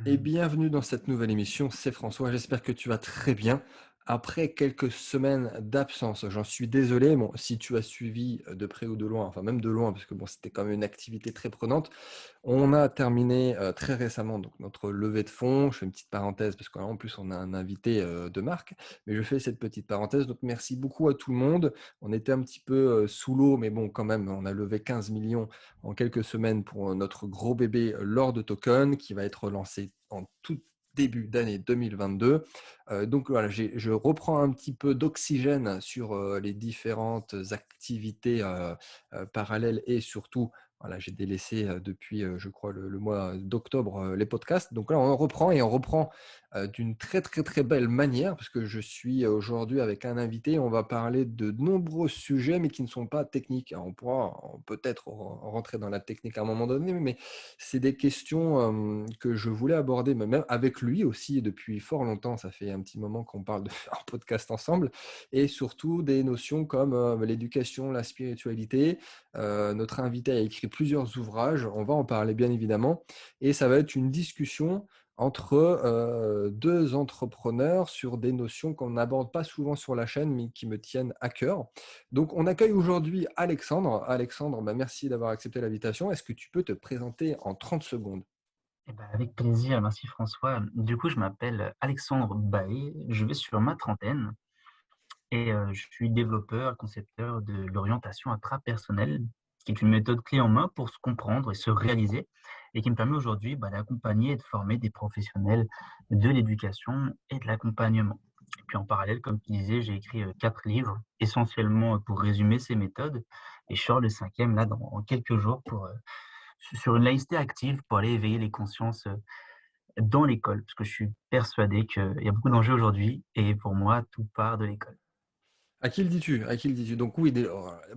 Et bienvenue dans cette nouvelle émission, c'est François, j'espère que tu vas très bien. Après quelques semaines d'absence, j'en suis désolé, bon, si tu as suivi de près ou de loin, enfin même de loin, parce que bon, c'était quand même une activité très prenante. On a terminé très récemment donc, notre levée de fonds. Je fais une petite parenthèse parce qu'en plus on a un invité de marque, mais je fais cette petite parenthèse. Donc merci beaucoup à tout le monde. On était un petit peu sous l'eau, mais bon, quand même, on a levé 15 millions en quelques semaines pour notre gros bébé Lord Token qui va être lancé en tout début d'année 2022. Donc voilà, je reprends un petit peu d'oxygène sur les différentes activités parallèles et surtout voilà, j'ai délaissé depuis, je crois, le mois d'octobre les podcasts. Donc là, on reprend et on reprend d'une très, très, très belle manière parce que je suis aujourd'hui avec un invité. On va parler de nombreux sujets, mais qui ne sont pas techniques. Alors, on pourra peut-être rentrer dans la technique à un moment donné, mais c'est des questions que je voulais aborder, mais même avec lui aussi depuis fort longtemps. Ça fait un petit moment qu'on parle de faire un podcast ensemble et surtout des notions comme l'éducation, la spiritualité. Notre invité a écrit plusieurs ouvrages, on va en parler bien évidemment, et ça va être une discussion entre deux entrepreneurs sur des notions qu'on n'aborde pas souvent sur la chaîne, mais qui me tiennent à cœur. Donc, on accueille aujourd'hui Alexandre. Alexandre, bah, merci d'avoir accepté l'invitation. Est-ce que tu peux te présenter en 30 secondes? Eh ben, avec plaisir, merci François. Du coup, je m'appelle Alexandre Baé, je vais sur ma trentaine et je suis développeur, concepteur de l'orientation intrapersonnelle, qui est une méthode clé en main pour se comprendre et se réaliser et qui me permet aujourd'hui d'accompagner et de former des professionnels de l'éducation et de l'accompagnement. Et puis en parallèle, comme tu disais, j'ai écrit 4 livres, essentiellement pour résumer ces méthodes et je sors le cinquième là dans quelques jours pour sur une laïcité active pour aller éveiller les consciences, dans l'école. Parce que je suis persuadé qu'il y a beaucoup d'enjeux aujourd'hui et pour moi, tout part de l'école. À qui le dis-tu? À qui le dis-tu? Donc oui,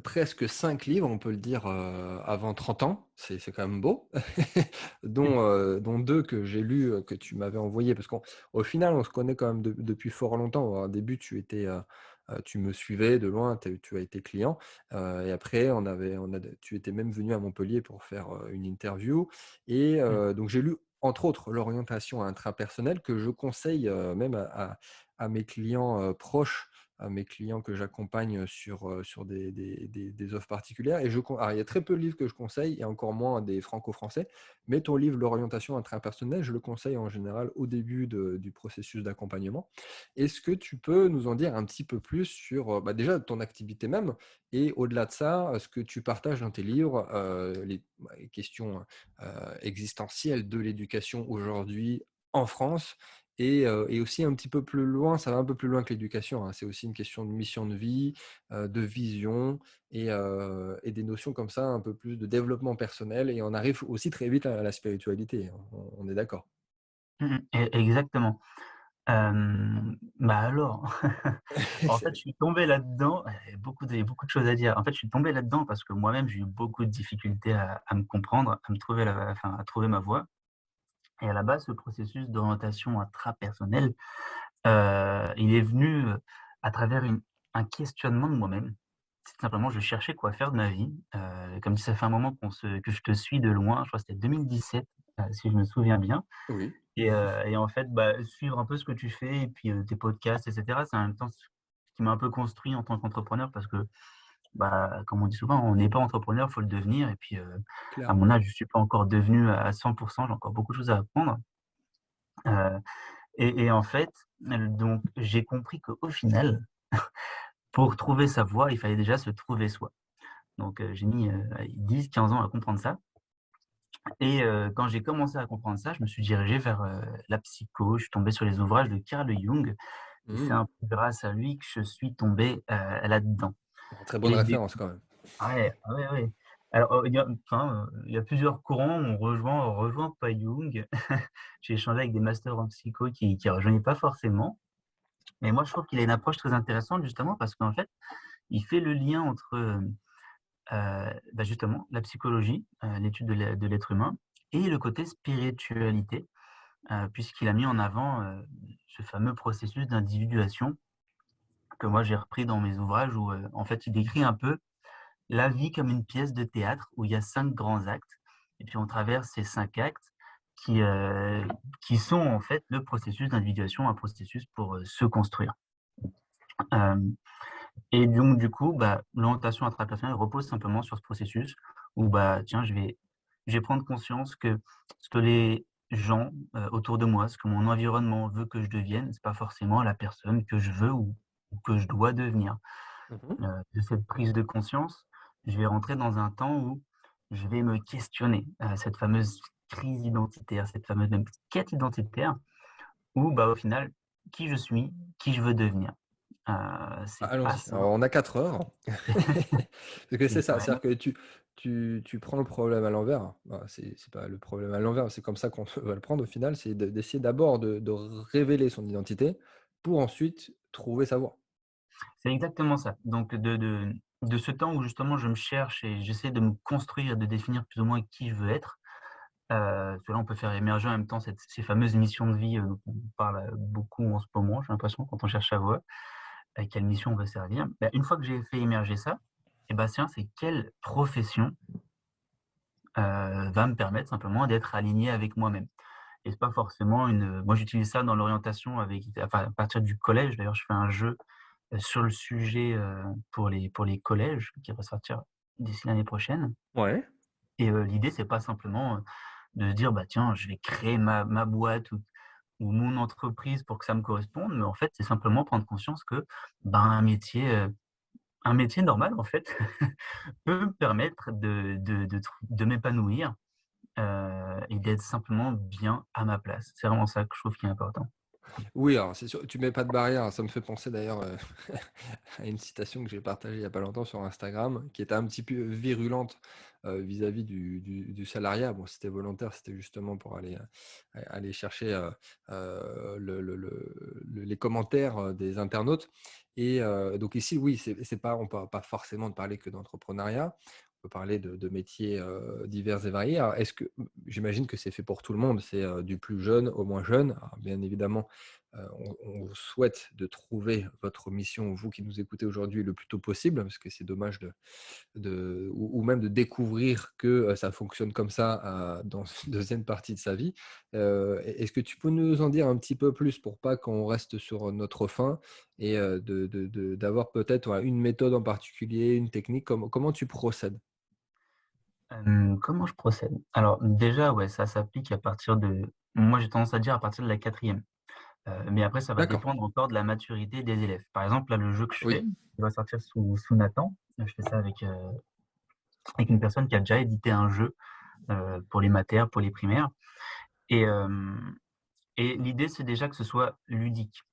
presque 5 livres, on peut le dire, avant 30 ans, c'est quand même beau, dont 2 que j'ai lus, que tu m'avais envoyés. Parce qu'au final, on se connaît quand même depuis fort longtemps. Au début, tu me suivais de loin, tu as été client, et après tu étais même venu à Montpellier pour faire, une interview et Mmh. donc j'ai lu, entre autres, l'orientation intrapersonnelle que je conseille, même à mes clients, proches, à mes clients que j'accompagne sur des offres particulières. Et alors, il y a très peu de livres que je conseille et encore moins des franco-français, mais ton livre «L'orientation intrapersonnelle», je le conseille en général au début du processus d'accompagnement. Est-ce que tu peux nous en dire un petit peu plus sur bah, déjà ton activité même et au-delà de ça, ce que tu partages dans tes livres, les questions existentielles de l'éducation aujourd'hui en France et aussi un petit peu plus loin, ça va un peu plus loin que l'éducation, hein. C'est aussi une question de mission de vie, de vision et des notions comme ça, un peu plus de développement personnel et on arrive aussi très vite à la spiritualité, on est d'accord? Exactement. Bah, alors, en fait, je C'est suis tombé là-dedans, beaucoup de choses à dire. En fait, je suis tombé là-dedans parce que moi-même, j'ai eu beaucoup de difficultés à me comprendre, à me trouver à trouver ma voie et à la base, ce processus d'orientation intrapersonnelle, il est venu, à travers un questionnement de moi-même. C'est simplement, je cherchais quoi faire de ma vie, comme dit, ça fait un moment que je te suis de loin, je crois que c'était 2017, si je me souviens bien oui. et en fait, bah, suivre un peu ce que tu fais et puis, tes podcasts et cetera, c'est en même temps ce qui m'a un peu construit en tant qu'entrepreneur parce que, bah, comme on dit souvent, on n'est pas entrepreneur, il faut le devenir et puis, à mon Clairement. âge, je suis pas encore devenu à 100. J'ai encore beaucoup de choses à apprendre, heu et en fait, donc j'ai compris qu'au final, pour trouver sa voie, il fallait déjà se trouver soi. Donc, j'ai mis, allez 10-15 ans à comprendre ça et quand j'ai commencé à comprendre ça, je me suis dirigé vers, la psycho. Je suis tombé sur les ouvrages de Carl Jung et c'est Mmh. un peu grâce à lui que je suis tombé, là-dedans Très bonne et dé référence quand même. ouais, ah ouais, ouais. Alors, il y a plusieurs courants, on rejoint pas Jung. J'ai échangé avec des masters en psycho qui rejoignaient pas forcément, mais moi je trouve qu'il a une approche très intéressante justement parce qu'en fait, il fait le lien entre, bah, justement la psychologie, l'étude de l'être humain et le côté spiritualité, puisqu'il a mis en avant, ce fameux processus d'individuation que moi j'ai repris dans mes ouvrages où, en fait, il décrit un peu la vie comme une pièce de théâtre où il y a 5 grands actes et puis on traverse ces 5 actes qui, heu, qui sont en fait le processus d'individuation, un processus pour, se construire. Hem Et donc du coup, bah, l'orientation intrapersonnelle repose simplement sur ce processus où, bah, tiens, je vais prendre conscience que ce que les gens, autour de moi, ce que mon environnement veut que je devienne, c'est pas forcément la personne que je veux ou que je dois devenir. Mmh. De cette prise de conscience, je vais rentrer dans un temps où je vais me questionner, cette fameuse crise identitaire, cette fameuse même quête identitaire où, bah, au final, qui je suis, qui je veux devenir. C'est pas Allons-y. Alors simple, on a 4 heures. Parce que c'est c'est ça, vraiment. c'est-à-dire que tu prends le problème à l'envers. Bah, c'est pas le problème à l'envers, c'est comme ça qu'on va le prendre au final, c'est d'essayer d'abord de révéler son identité pour ensuite trouver sa voie. C'est exactement ça. Donc de ce temps où justement je me cherche et j'essaie de me construire, de définir plus ou moins qui je veux être, parce que là on peut faire émerger en même temps ces fameuses missions de vie, dont on parle, beaucoup en ce moment, j'ai l'impression quand on cherche sa voie, quelle mission on veut servir. Bah, une fois que j'ai fait émerger ça, et bah, tiens, c'est quelle profession, va me permettre simplement d'être aligné avec moi-même. Et c'est pas forcément moi j'utilise ça dans l'orientation avec enfin à partir du collège, d'ailleurs je fais un jeu sur le sujet, pour les collèges qui va sortir d'ici l'année prochaine Ouais. et l'idée c'est pas simplement, de se dire: «Bah, tiens, je vais créer ma boîte ou mon entreprise pour que ça me corresponde», mais en fait, c'est simplement prendre conscience que, ben, un métier normal en fait peut me permettre de m'épanouir, et d'être simplement bien à ma place. C'est vraiment ça que je trouve qui est important. Oui, alors c'est sûr, tu mets pas de barrière. Ça me fait penser d'ailleurs, à une citation que j'ai partagée il y a pas longtemps sur Instagram, qui était un petit peu virulente, vis-à-vis du salariat. Bon, c'était volontaire, c'était justement pour aller chercher, les commentaires, des internautes et donc ici, oui, c'est pas on parle pas forcément de parler que d'entrepreneuriat. On peut parler de métiers, divers et variés. Alors est-ce que j'imagine que c'est fait pour tout le monde, c'est, du plus jeune au moins jeune. Alors bien évidemment, on vous souhaite de trouver votre mission, vous qui nous écoutez aujourd'hui, le plus tôt possible, parce que c'est dommage ou même de découvrir que ça fonctionne comme ça dans une deuxième partie de sa vie. Est-ce que tu peux nous en dire un petit peu plus pour pas qu'on reste sur notre faim et d'avoir peut-être ouais, une méthode en particulier, une technique, comment tu procèdes? Comment je procède? Alors déjà, ouais, ça s'applique à partir de moi j'ai tendance à dire à partir de la quatrième. Mais après ça va D'accord, dépendre encore de la maturité des élèves. Par exemple, là, le jeu que je fais, oui. il va sortir sous Nathan. Je fais ça avec une personne qui a déjà édité un jeu, pour les maters, pour les primaires et l'idée, c'est déjà que ce soit ludique,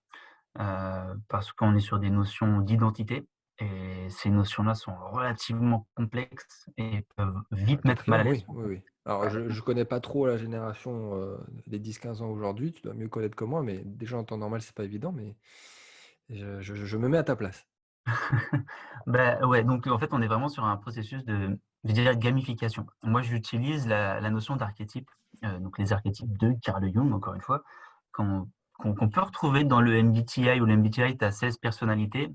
parce qu'on est sur des notions d'identité et ces notions-là sont relativement complexes et peuvent La vite mettre mal à 4e, l'aise. oui, oui, oui. Alors je connais pas trop la génération, des 10-15 ans aujourd'hui, tu dois mieux connaître que moi, mais déjà en temps normal, c'est pas évident, mais je me mets à ta place. Bah, ouais, donc en fait, on est vraiment sur un processus de, je dirais, gamification. Moi, j'utilise la notion d'archétype, donc les archétypes de Carl Jung, encore une fois, qu'on peut retrouver dans le MBTI où le MBTI, tu as 16 personnalités.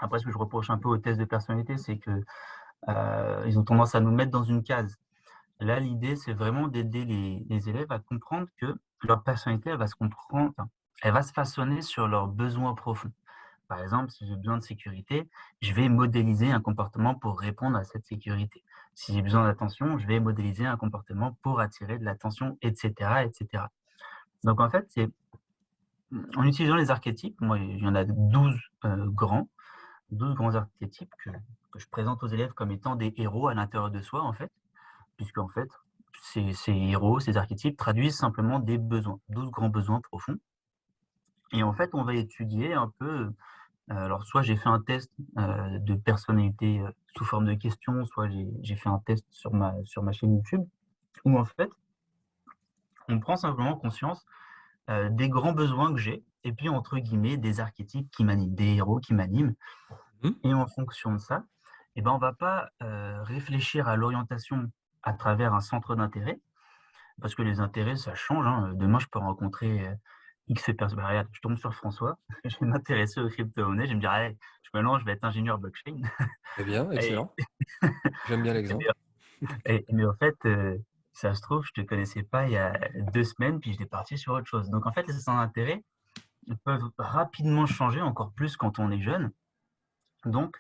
Après, ce que je reproche un peu aux tests de personnalité, c'est que, ils ont tendance à nous mettre dans une case. Là, l'idée, c'est vraiment d'aider les élèves à comprendre que leur personnalité, elle va se comprendre enfin, elle va se façonner sur leurs besoins profonds. Par exemple, si j'ai besoin de sécurité, je vais modéliser un comportement pour répondre à cette sécurité. Si j'ai besoin d'attention, je vais modéliser un comportement pour attirer de l'attention, et cetera, et cetera. Donc en fait, c'est en utilisant les archétypes, moi, il y en a 12 grands, 12 grands archétypes que je présente aux élèves comme étant des héros à l'intérieur de soi, en fait, puisque en fait, ces héros, ces archétypes traduisent simplement des besoins, 12 grands besoins profonds. Et en fait, on va étudier un peu. Alors soit j'ai fait un test, de personnalité, sous forme de questions, soit j'ai fait un test sur ma chaîne YouTube où en fait, on prend simplement conscience, des grands besoins que j'ai et puis entre guillemets «des archétypes qui m'animent», des héros qui m'animent Mmh. et en fonction de ça et ben, on va pas, réfléchir à l'orientation à travers un centre d'intérêt parce que les intérêts ça change, hein, demain je peux rencontrer, X personnes. Bah, regarde, je tombe sur François, je vais m'intéresser aux crypto-monnaies, je vais me dire: «Allez, je vais être ingénieur blockchain». Très bien, Et excellent. J'aime bien mais l'exemple. mais en fait, ça se trouve, je te connaissais pas il y a 2 semaines, puis j'étais parti sur autre chose. Donc en fait, les centres d'intérêt, ils peuvent rapidement changer, encore plus quand on est jeune. Donc,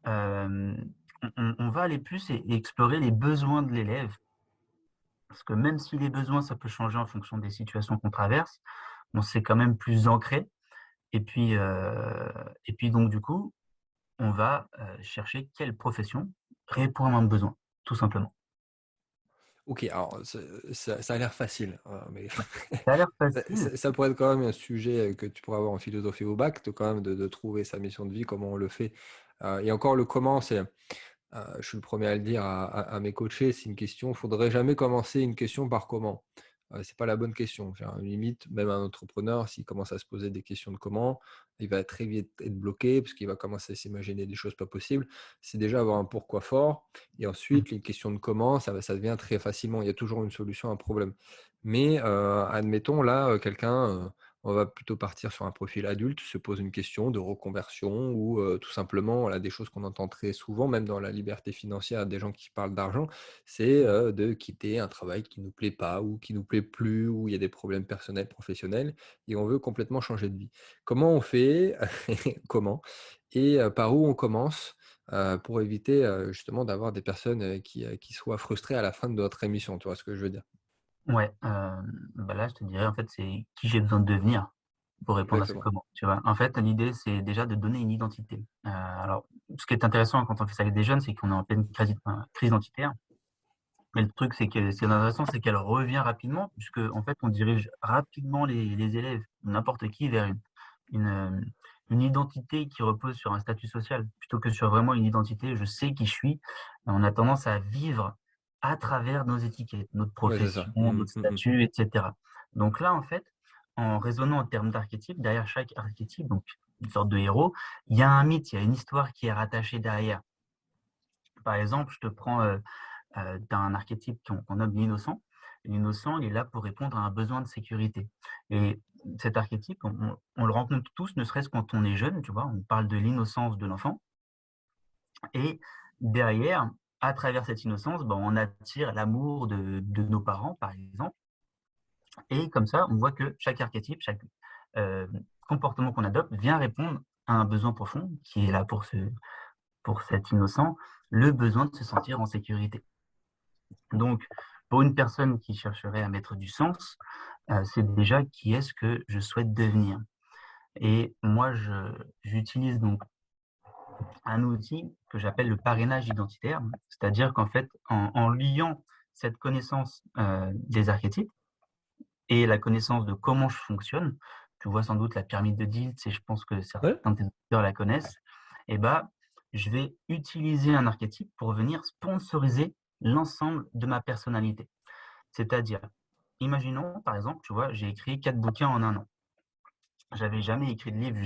on va aller plus et explorer les besoins de l'élève, parce que même si les besoins, ça peut changer en fonction des situations qu'on traverse, on c'est quand même plus ancré et puis donc du coup, on va, chercher quelle profession répond à mon besoin, tout simplement. OK, alors ça a l'air facile, mais Ça a l'air ça facile. ça pourrait être quand même un sujet, que tu pourrais avoir en philosophie au bac, de quand même de trouver sa mission de vie, comment on le fait. Et encore le comment, je suis le premier à le dire à mes coachés, c'est une question, faudrait jamais commencer une question par comment. C'est pas la bonne question. Genre, limite, même un entrepreneur, s'il commence à se poser des questions de comment, il va très vite être bloqué parce qu'il va commencer à s'imaginer des choses pas possibles. C'est déjà avoir un pourquoi fort et Mmh. ensuite les questions de comment, ça devient très facilement, il y a toujours une solution à un problème. Mais, admettons là, on va plutôt partir sur un profil adulte, se pose une question de reconversion ou, tout simplement, voilà, des choses qu'on entend très souvent, même dans la liberté financière, des gens qui parlent d'argent, c'est, de quitter un travail qui nous plaît pas ou qui nous plaît plus, où il y a des problèmes personnels, professionnels et on veut complètement changer de vie. Comment on fait? Comment? Et par où on commence, pour éviter, justement d'avoir des personnes, qui soient frustrées à la fin de notre émission, tu vois ce que je veux dire? Ouais, bah, là, je te dirais, en fait, c'est qui j'ai besoin de devenir pour répondre à ce Exactement. comment, tu vois? En fait, l'idée, c'est déjà de donner une identité. Alors, ce qui est intéressant quand on fait ça avec des jeunes, c'est qu'on est en pleine crise identitaire. Mais le truc, c'est que ce qui est intéressant, c'est qu'elle revient rapidement puisque en fait, on dirige rapidement les élèves, n'importe qui, vers une, une identité qui repose sur un statut social plutôt que sur vraiment une identité: «Je sais qui je suis». On a tendance à vivre à travers nos étiquettes, notre Ouais, c'est profession, ça. Mmh notre mh. Mmh. statut et cetera. Donc là, en fait, en raisonnant en termes d'archétypes, derrière chaque archétype, donc une sorte de héros, il y a un mythe, il y a une histoire qui est rattachée derrière. Par exemple, je te prends, tu un archétype qu'on nomme l'innocent. L'innocent, il est là pour répondre à un besoin de sécurité et cet archétype, on le rencontre tous, ne serait-ce quand on est jeune, tu vois? On parle de l'innocence de l'enfant et derrière, à travers cette innocence, ben, on attire l'amour de nos parents, par exemple et comme ça, on voit que chaque archétype, chaque, heu, comportement qu'on adopte vient répondre à un besoin profond qui est là pour cet innocent, le besoin de se sentir en sécurité. Donc, pour une personne qui chercherait à mettre du sens, c'est déjà qui est-ce que je souhaite devenir? Et moi, j'utilise donc un outil que j'appelle le parrainage identitaire, c'est-à-dire qu'en fait, en liant cette connaissance, des archétypes et la connaissance de comment je fonctionne, tu vois sans doute la pyramide de Diels et je pense que Ouais. certains de tes auditeurs la connaissent et bah, je vais utiliser un archétype pour venir sponsoriser l'ensemble de ma personnalité. C'est-à-dire, imaginons, par exemple, tu vois, j'ai écrit 4 bouquins en 1 an. J'avais jamais écrit de livre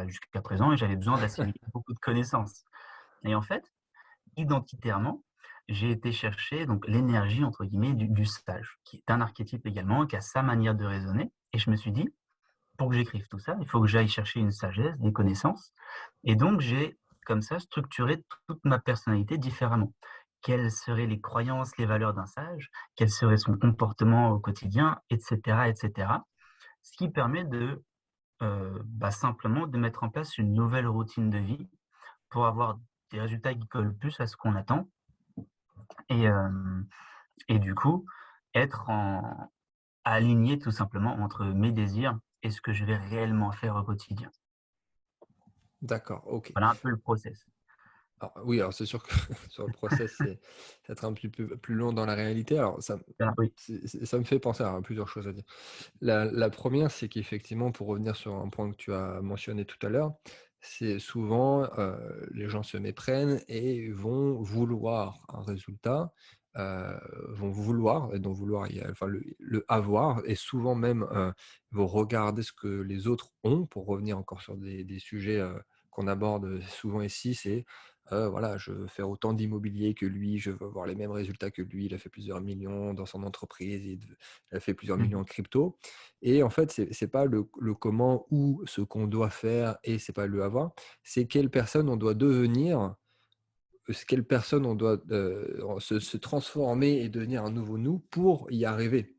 jusqu'à présent et j'avais besoin d'assimiler beaucoup de connaissances. Et en fait, identitairement, j'ai été chercher donc «l'énergie» entre guillemets du sage, qui est un archétype également, qui a sa manière de raisonner et je me suis dit: «Pour que j'écrive tout ça, il faut que j'aille chercher une sagesse, des connaissances» et donc j'ai, comme ça, structuré toute ma personnalité différemment. Quelles seraient les croyances, les valeurs d'un sage? Quel serait son comportement au quotidien? Et cetera et cetera. Ce qui permet de, bah, simplement de mettre en place une nouvelle routine de vie pour avoir des résultats qui collent plus à ce qu'on attend et et du coup, être en aligné tout simplement entre mes désirs et ce que je vais réellement faire au quotidien. D'accord, OK. Voilà un peu le process. Alors oui, alors c'est sûr que sur le process, c'est être un petit peu plus long dans la réalité. Alors Voilà, oui, ça me fait penser à plusieurs choses à dire. La 1re, c'est qu'effectivement, pour revenir sur un point que tu as mentionné tout à l'heure, c'est souvent, les gens se méprennent et vont vouloir un résultat, heu, vont vouloir et dans vouloir, il y a enfin le avoir et souvent même, vont regarder ce que les autres ont pour revenir encore sur des sujets, qu'on aborde souvent ici, c'est, voilà, je veux faire autant d'immobilier que lui, je veux avoir les mêmes résultats que lui, il a fait plusieurs millions dans son entreprise, il a fait plusieurs mmh, millions en crypto et en fait, c'est pas le comment ou ce qu'on doit faire et c'est pas le avoir, c'est quelle personne on doit devenir quelle personne on doit, se transformer et devenir un nouveau nous pour y arriver.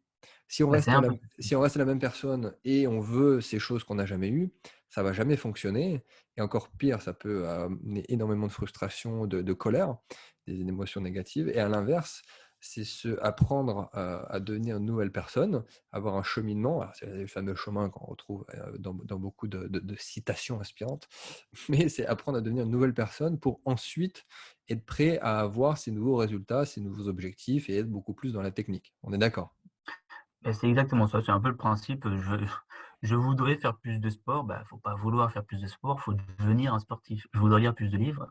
Si on Bah, c'est reste la impossible. si on reste la même personne et on veut ces choses qu'on n'a jamais eues, ça va jamais fonctionner et encore pire, ça peut amener énormément de frustration, de colère, des émotions négatives et à l'inverse, c'est se apprendre à devenir une nouvelle personne, avoir un cheminement. Alors c'est le fameux chemin qu'on retrouve, dans beaucoup de citations inspirantes, mais c'est apprendre à devenir une nouvelle personne pour ensuite être prêt à avoir ces nouveaux résultats, ces nouveaux objectifs et être beaucoup plus dans la technique. On est d'accord? Bah, c'est exactement ça, c'est un peu le principe, je voudrais faire plus de sport, bah, faut pas vouloir faire plus de sport, faut devenir un sportif. Je voudrais lire plus de livres,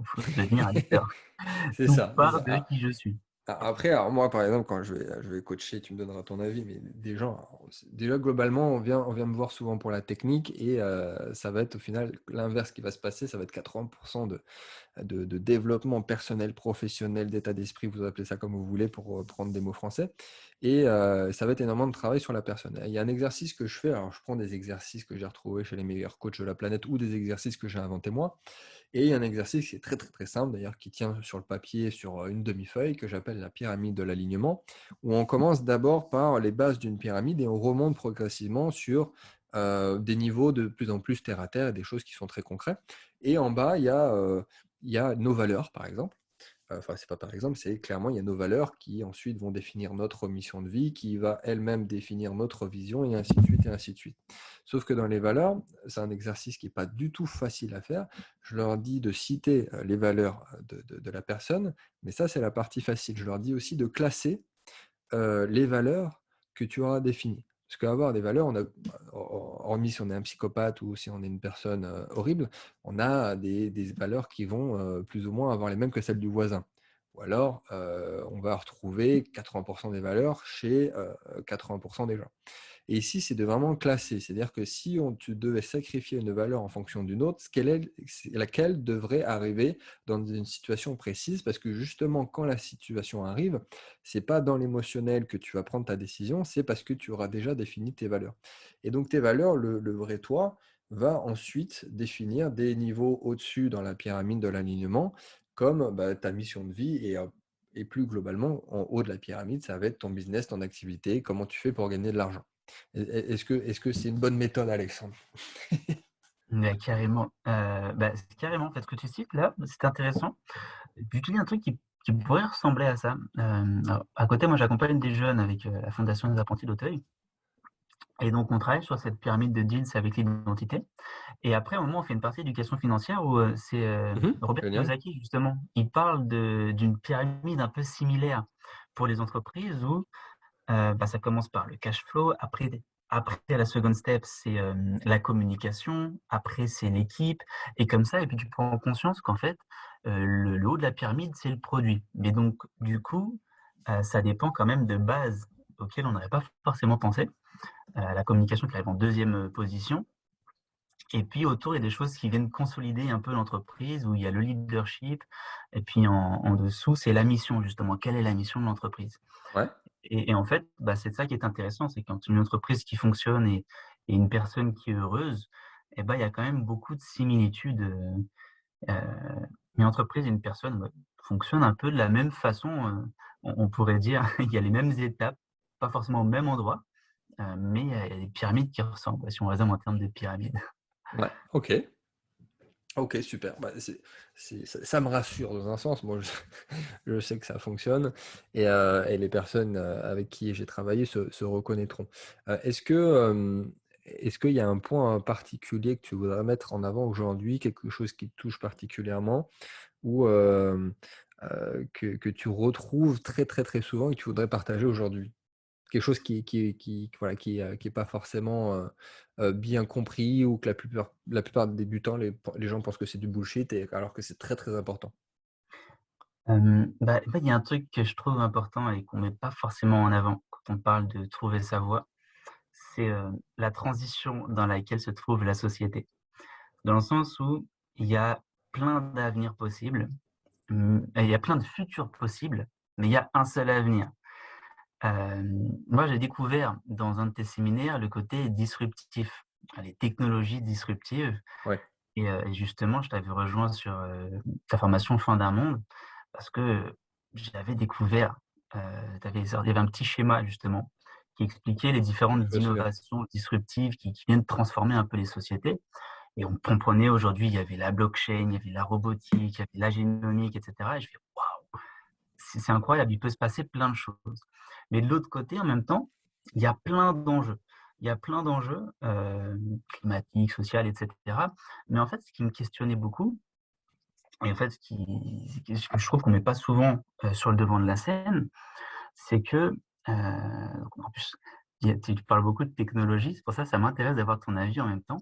faut devenir un lecteur. C'est Tout ça, c'est part ça. de qui je suis. Après, alors moi, par exemple, quand je vais coacher, tu me donneras ton avis, mais des gens, alors, déjà globalement, on vient me voir souvent pour la technique et ça va être au final l'inverse qui va se passer, ça va être 80 de développement personnel, professionnel, d'état d'esprit, vous appelez ça comme vous voulez pour, prendre des mots français et ça va être énormément de travail sur la personne. Il y a un exercice que je fais, alors je prends des exercices que j'ai retrouvés chez les meilleurs coachs de la planète ou des exercices que j'ai inventés moi et il y a un exercice qui est très, très, très simple d'ailleurs, qui tient sur le papier, sur, une demi-feuille que j'appelle la pyramide de l'alignement, où on commence d'abord par les bases d'une pyramide et on remonte progressivement sur, des niveaux de plus en plus terre à terre et des choses qui sont très concrètes et en bas, il y a nos valeurs, par exemple. Enfin, c'est pas par exemple, c'est clairement, il y a nos valeurs qui ensuite vont définir notre mission de vie, qui va elle-même définir notre vision et ainsi de suite et ainsi de suite. Sauf que dans les valeurs, c'est un exercice qui est pas du tout facile à faire. Je leur dis de citer, les valeurs, de la personne, mais ça, c'est la partie facile. Je leur dis aussi de classer les valeurs que tu auras définies. Parce qu'avoir des valeurs, on a, hormis si on est un psychopathe ou si on est une personne horrible, on a des valeurs qui vont plus ou moins avoir les mêmes que celles du voisin. Ou alors, on va retrouver 80% des valeurs chez 80% des gens. Et ici, c'est de vraiment classer. C'est-à-dire que si tu devais sacrifier une valeur en fonction d'une autre, c'est laquelle devrait arriver dans une situation précise. Parce que justement, quand la situation arrive, c'est pas dans l'émotionnel que tu vas prendre ta décision, c'est parce que tu auras déjà défini tes valeurs. Et donc, tes valeurs, le vrai toi, va ensuite définir des niveaux au-dessus dans la pyramide de l'alignement, comme bah, ta mission de vie et plus globalement, en haut de la pyramide, ça va être ton business, ton activité, comment tu fais pour gagner de l'argent. Est-ce que c'est une bonne méthode, Alexandre? Mais carrément, bah, c'est carrément, en fait, ce que tu cites là, c'est intéressant. Tu dis un truc qui pourrait ressembler à ça. Alors à côté, moi, j'accompagne des jeunes avec, la Fondation des apprentis d'Auteuil et donc on travaille sur cette pyramide de deals avec l'identité et après, à un moment, on fait une partie éducation financière où, c'est, Robert Génial. Kiyosaki, justement. Il parle d'une pyramide un peu similaire pour les entreprises où bah, ça commence par le cash flow, après la second step, c'est, la communication, après c'est l'équipe et comme ça et puis tu prends conscience qu'en fait, le haut de la pyramide, c'est le produit. Mais donc du coup, ça dépend quand même de bases auxquelles on n'aurait pas forcément pensé. La communication qui arrive en deuxième position et puis autour, il y a des choses qui viennent consolider un peu l'entreprise, où il y a le leadership et puis en dessous, c'est la mission justement. Quelle est la mission de l'entreprise? Ouais. Et en fait, bah, c'est ça qui est intéressant, c'est quand une entreprise qui fonctionne et une personne qui est heureuse, et bah, il y a quand même beaucoup de similitudes, une entreprise et une personne, ouais, fonctionnent un peu de la même façon, on pourrait dire, il y a les mêmes étapes, pas forcément au même endroit, mais il y a des pyramides qui ressemblent, si on raisonne en termes de pyramide. Ouais. OK. OK, super. Bah, ça me rassure dans un sens. Moi, je je sais que ça fonctionne et les personnes, avec qui j'ai travaillé se reconnaîtront. Est-ce que, est-ce qu'il y a un point particulier que tu voudrais mettre en avant aujourd'hui, quelque chose qui te touche particulièrement ou, que tu retrouves très, très, très souvent et que tu voudrais partager aujourd'hui? Quelque chose voilà, qui est pas forcément, bien compris ou que la plupart des débutants, les gens pensent que c'est du bullshit et alors que c'est très, très important. Bah, il y a un truc que je trouve important et qu'on met pas forcément en avant quand on parle de trouver sa voie, c'est, la transition dans laquelle se trouve la société. Dans le sens où il y a plein d'avenirs possibles, et il y a plein de futurs possibles, mais il y a un seul avenir. Moi, j'ai découvert dans un de tes séminaires le côté disruptif, les technologies disruptives Ouais. Et justement, je t'avais rejoint sur, ta formation Fin d'un monde parce que j'avais découvert, il y avait un petit schéma justement qui expliquait les différentes Je me souviens. innovations disruptives qui viennent transformer un peu les sociétés et on comprenait aujourd'hui, il y avait la blockchain, il y avait la robotique, il y avait la génomique et cetera et je fais: «Waouh, c'est incroyable, il peut se passer plein de choses». Mais de l'autre côté, en même temps, il y a plein d'enjeux. Il y a plein d'enjeux, climatiques, social et cetera. Mais en fait, ce qui me questionnait beaucoup et en fait, ce que je trouve qu'on met pas souvent, sur le devant de la scène, c'est que, en plus, tu parles beaucoup de technologie, c'est pour ça, ça m'intéresse d'avoir ton avis en même temps.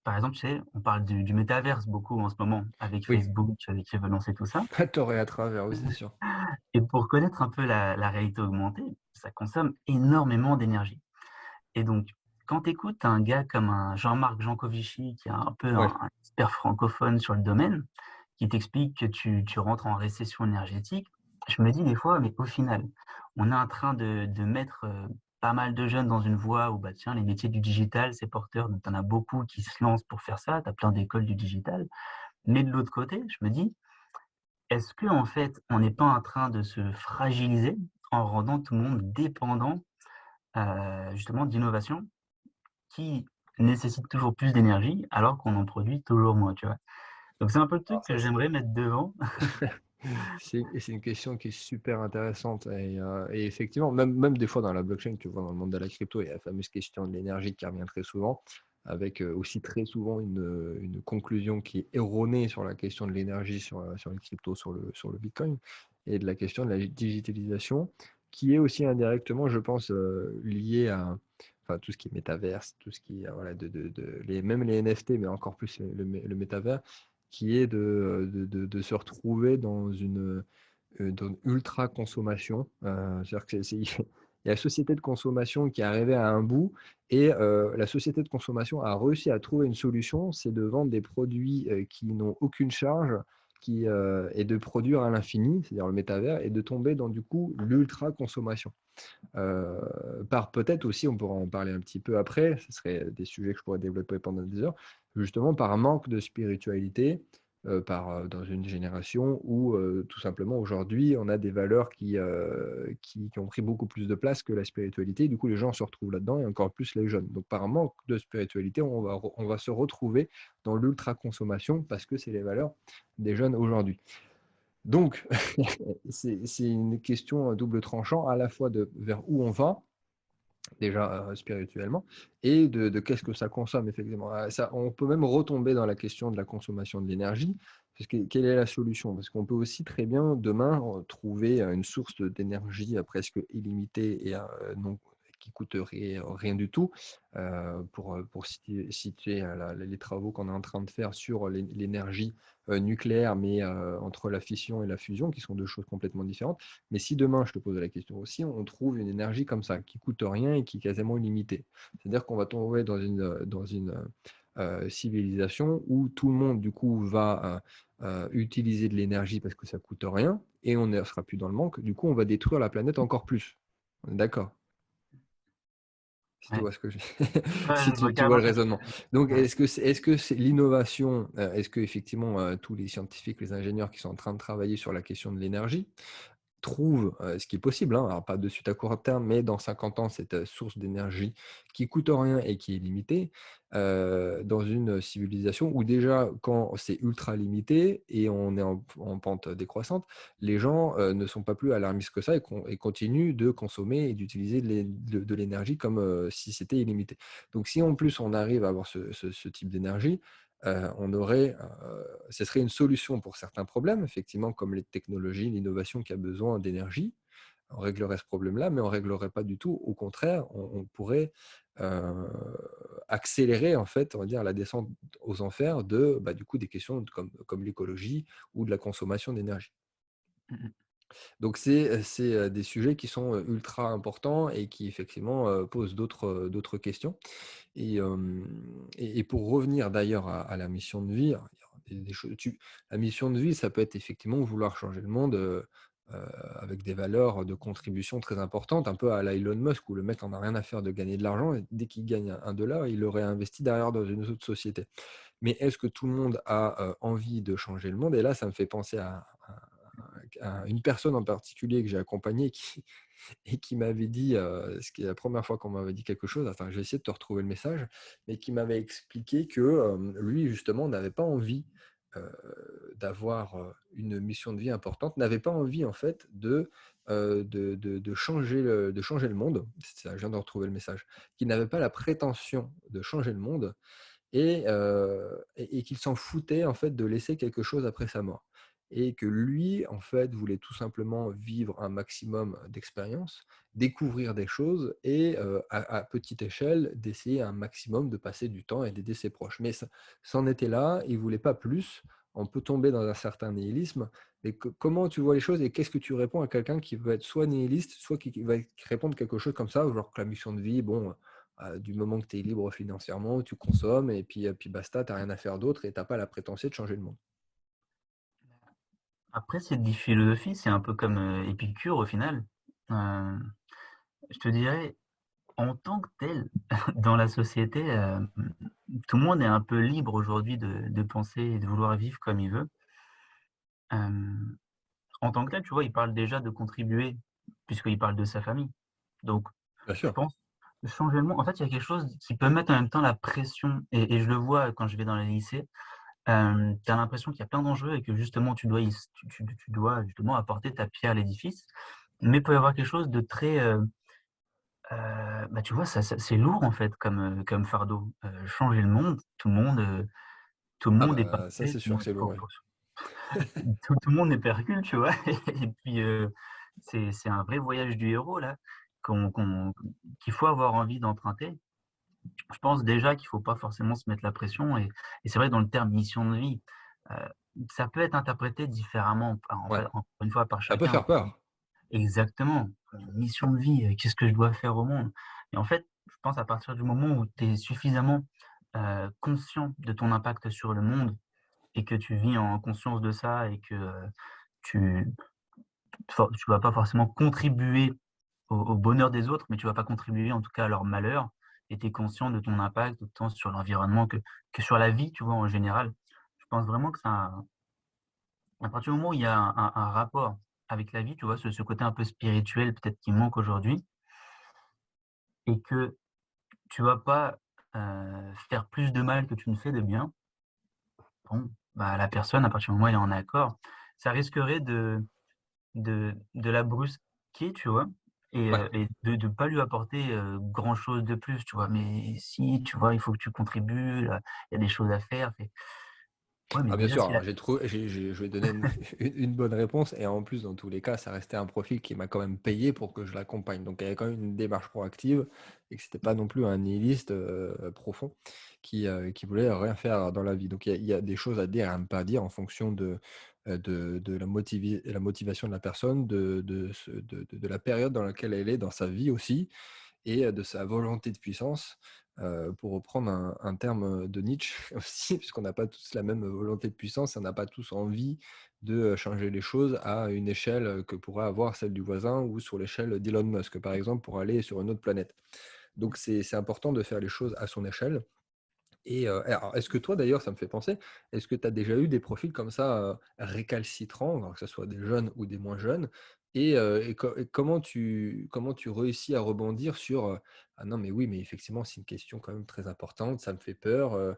Par exemple, tu sais, on parle du métaverse beaucoup en ce moment avec Oui, Facebook, qui veut lancer tout ça. à tort et à travers, oui, c'est sûr. Et pour connaître un peu la réalité augmentée, ça consomme énormément d'énergie. Et donc, quand tu écoutes un gars comme un Jean-Marc Jancovici, qui est un peu Ouais. un expert francophone sur le domaine, qui t'explique que tu rentres en récession énergétique, je me dis des fois: «Mais au final, on est en train de mettre, pas mal de jeunes dans une voie où, bah, tiens, les métiers du digital, c'est porteur, donc tu en as beaucoup qui se lancent pour faire ça, tu as plein d'écoles du digital». Mais de l'autre côté, je me dis: «Est-ce qu'en fait, on n'est pas en train de se fragiliser en rendant tout le monde dépendant, justement d'innovation qui nécessite toujours plus d'énergie alors qu'on en produit toujours moins, tu vois? Donc c'est un peu le truc Alors que ça, j'aimerais mettre devant. c'est une question qui est super intéressante et effectivement, même des fois dans la blockchain, tu vois, dans le monde de la crypto, il y a la fameuse question de l'énergie qui revient très souvent, avec, aussi très souvent une conclusion qui est erronée sur la question de l'énergie sur les cryptos, sur le bitcoin et de la question de la digitalisation qui est aussi indirectement, je pense, liée à enfin tout ce qui est métaverse, tout ce qui est, voilà, de les même les NFT, mais encore plus le métavers qui est de se retrouver dans une ultra consommation. C'est-à-dire que il y a la société de consommation qui est arrivée à un bout et la société de consommation a réussi à trouver une solution, c'est de vendre des produits, qui n'ont aucune charge, et de produire à l'infini, c'est-à-dire le métavers et de tomber dans du coup l'ultra consommation. Par peut-être aussi, on pourra en parler un petit peu après, ce serait des sujets que je pourrais développer pendant des heures, justement par manque de spiritualité, dans une génération où, tout simplement aujourd'hui, on a des valeurs qui ont pris beaucoup plus de place que la spiritualité. Du coup, les gens se retrouvent là-dedans et encore plus les jeunes. Donc par manque de spiritualité, on va se retrouver dans l'ultra-consommation parce que c'est les valeurs des jeunes aujourd'hui. Donc, c'est une question à double tranchant, à la fois de vers où on va, déjà, spirituellement et de qu'est-ce que ça consomme effectivement. Ça on peut même retomber dans la question de la consommation de l'énergie, parce que quelle est la solution? Parce qu'on peut aussi très bien demain, trouver, une source d'énergie, presque illimitée et non qui coûterait rien du tout, pour situer, les travaux qu'on est en train de faire sur l'énergie, nucléaire, mais entre la fission et la fusion, qui sont 2 choses complètement différentes. Mais si demain, je te pose la question aussi, on trouve une énergie comme ça, qui coûte rien et qui est quasiment illimitée. C'est-à-dire qu'on va tomber dans une civilisation où tout le monde, du coup, va, utiliser de l'énergie parce que ça coûte rien et on ne sera plus dans le manque. Du coup, on va détruire la planète encore plus. On est d'accord? Si tu Ouais, vois ce que je ouais, si je vois tu vois carrément le ce que tu raisonnement. veux dire. Donc Ouais. est-ce que c'est l'innovation, est-ce qu'effectivement, tous les scientifiques, les ingénieurs qui sont en train de travailler sur la question de l'énergie trouve, ce qui est possible, hein, alors pas de suite à court terme, mais dans 50 ans, cette, source d'énergie qui coûte rien et qui est limitée, dans une civilisation où déjà quand c'est ultra limité et on est en pente décroissante, les gens, ne sont pas plus alarmistes que ça et continuent de consommer et d'utiliser de l'énergie comme, si c'était illimité. Donc si en plus on arrive à avoir ce type d'énergie, on aurait, ce serait une solution pour certains problèmes, effectivement, comme les technologies, l'innovation qui a besoin d'énergie. On réglerait ce problème-là, mais on ne réglerait pas du tout. Au contraire, on pourrait euh, accélérer, en fait, on va dire, la descente aux enfers de, bah, du coup, des questions comme l'écologie ou de la consommation d'énergie. Mmh mh. Donc, c'est des sujets qui sont ultra importants et qui, effectivement, posent d'autres questions. Et pour revenir d'ailleurs à la mission de vie, alors il y a des choses la mission de vie, ça peut être effectivement vouloir changer le monde, avec des valeurs de contribution très importantes, un peu à la Elon Musk où le mec en a rien à faire de gagner de l'argent et dès qu'il gagne un dollar, il le réinvestit derrière dans une autre société. Mais est-ce que tout le monde a, envie de changer le monde? Et là, ça me fait penser à une personne en particulier que j'ai accompagnée qui et qui m'avait dit, ce qui est la première fois qu'on m'avait dit quelque chose, attends, je vais essayer de te retrouver le message, mais qui m'avait expliqué que, lui justement n'avait pas envie, heu, d'avoir, une mission de vie importante, n'avait pas envie en fait de changer le monde. C'est ça, je viens de retrouver le message. Qu'il n'avait pas la prétention de changer le monde, et qu'il s'en foutait en fait de laisser quelque chose après sa mort. Et que lui, en fait, voulait tout simplement vivre un maximum d'expériences, découvrir des choses et à petite échelle, d'essayer un maximum de passer du temps et d'aider ses proches. Mais ça c'en était là, il voulait pas plus. On peut tomber dans un certain nihilisme, mais comment tu vois les choses et qu'est-ce que tu réponds à quelqu'un qui veut être soit nihiliste, soit qui va répondre quelque chose comme ça, genre que la mission de vie, bon, du moment que tu es libre financièrement, tu consommes et puis basta, tu as rien à faire d'autre et tu as pas la prétention de changer le monde. Après cette philosophie, c'est un peu comme, Épicure au final. Heu, je te dirais, en tant que tel, dans la société, tout le monde est un peu libre aujourd'hui de penser et de vouloir vivre comme il veut. Hem, en tant que tel, tu vois, il parle déjà de contribuer, puisqu'il parle de sa famille. Donc Bien je sûr. pense, changer le monde en fait, il y a quelque chose qui peut mettre en même temps la pression et je le vois quand je vais dans les lycées. Tu as l'impression qu'il y a plein d'enjeux et que justement tu dois y s tu dois justement apporter ta pierre à l'édifice. Mais il peut y avoir quelque chose de très, bah, tu vois, ça c'est lourd en fait comme fardeau. Changer le monde, tout le Ah monde est pas bah, ça prêt, c'est tout le sûr monde que c'est lourd, oui. tout le monde n'est pas Hercule, tu vois? Et puis, c'est un vrai voyage du héros là, qu'on qu'il faut avoir envie d'emprunter. Je pense déjà qu'il faut pas forcément se mettre la pression et c'est vrai dans le terme mission de vie, heu, ça peut être interprété différemment par en Ouais, fait, encore une fois par ça peut chacun. faire peur. Exactement, une mission de vie, qu'est-ce que je dois faire au monde? Et en fait, je pense à partir du moment où tu es suffisamment, conscient de ton impact sur le monde et que tu vis en conscience de ça et que, tu tu vas pas forcément contribuer au bonheur des autres, mais tu vas pas contribuer en tout cas à leur malheur et tu es conscient de ton impact autant sur l'environnement que sur la vie, tu vois, en général. Je pense vraiment que ça à partir du moment où il y a un rapport avec la vie, tu vois, ce côté un peu spirituel peut-être qui manque aujourd'hui et que tu vas pas, faire plus de mal que tu ne fais de bien, bon, bah, la personne à partir du moment où elle est en accord, ça risquerait de la brusquer, tu vois? Ouais. Et de pas lui apporter, grand chose de plus, tu vois? «Mais si, tu vois, il faut que tu contribues, il y a des choses à faire». Fait ouais, mais Ah bien déjà sûr, si la alors je vais donner une bonne réponse et en plus dans tous les cas, ça restait un profil qui m'a quand même payé pour que je l'accompagne. Donc il y avait quand même une démarche proactive et que c'était pas non plus un nihiliste, profond qui voulait rien faire dans la vie. Donc il y a des choses à dire et à ne pas dire en fonction de la motivation de la personne, de la période dans laquelle elle est dans sa vie aussi et de sa volonté de puissance, pour reprendre un terme, de Nietzsche aussi, puisqu'on n'a pas tous la même volonté de puissance, on n'a pas tous envie de, changer les choses à une échelle, que pourrait avoir celle du voisin ou sur l'échelle d'Elon Musk, par exemple, pour aller sur une autre planète. Donc c'est important de faire les choses à son échelle et alors est-ce que toi d'ailleurs, ça me fait penser, est-ce que tu as déjà eu des profils comme ça, récalcitrants, alors que ça soit des jeunes ou des moins jeunes et comment tu réussis à rebondir sur, «Ah non mais oui, mais effectivement c'est une question quand même très importante, ça me fait peur,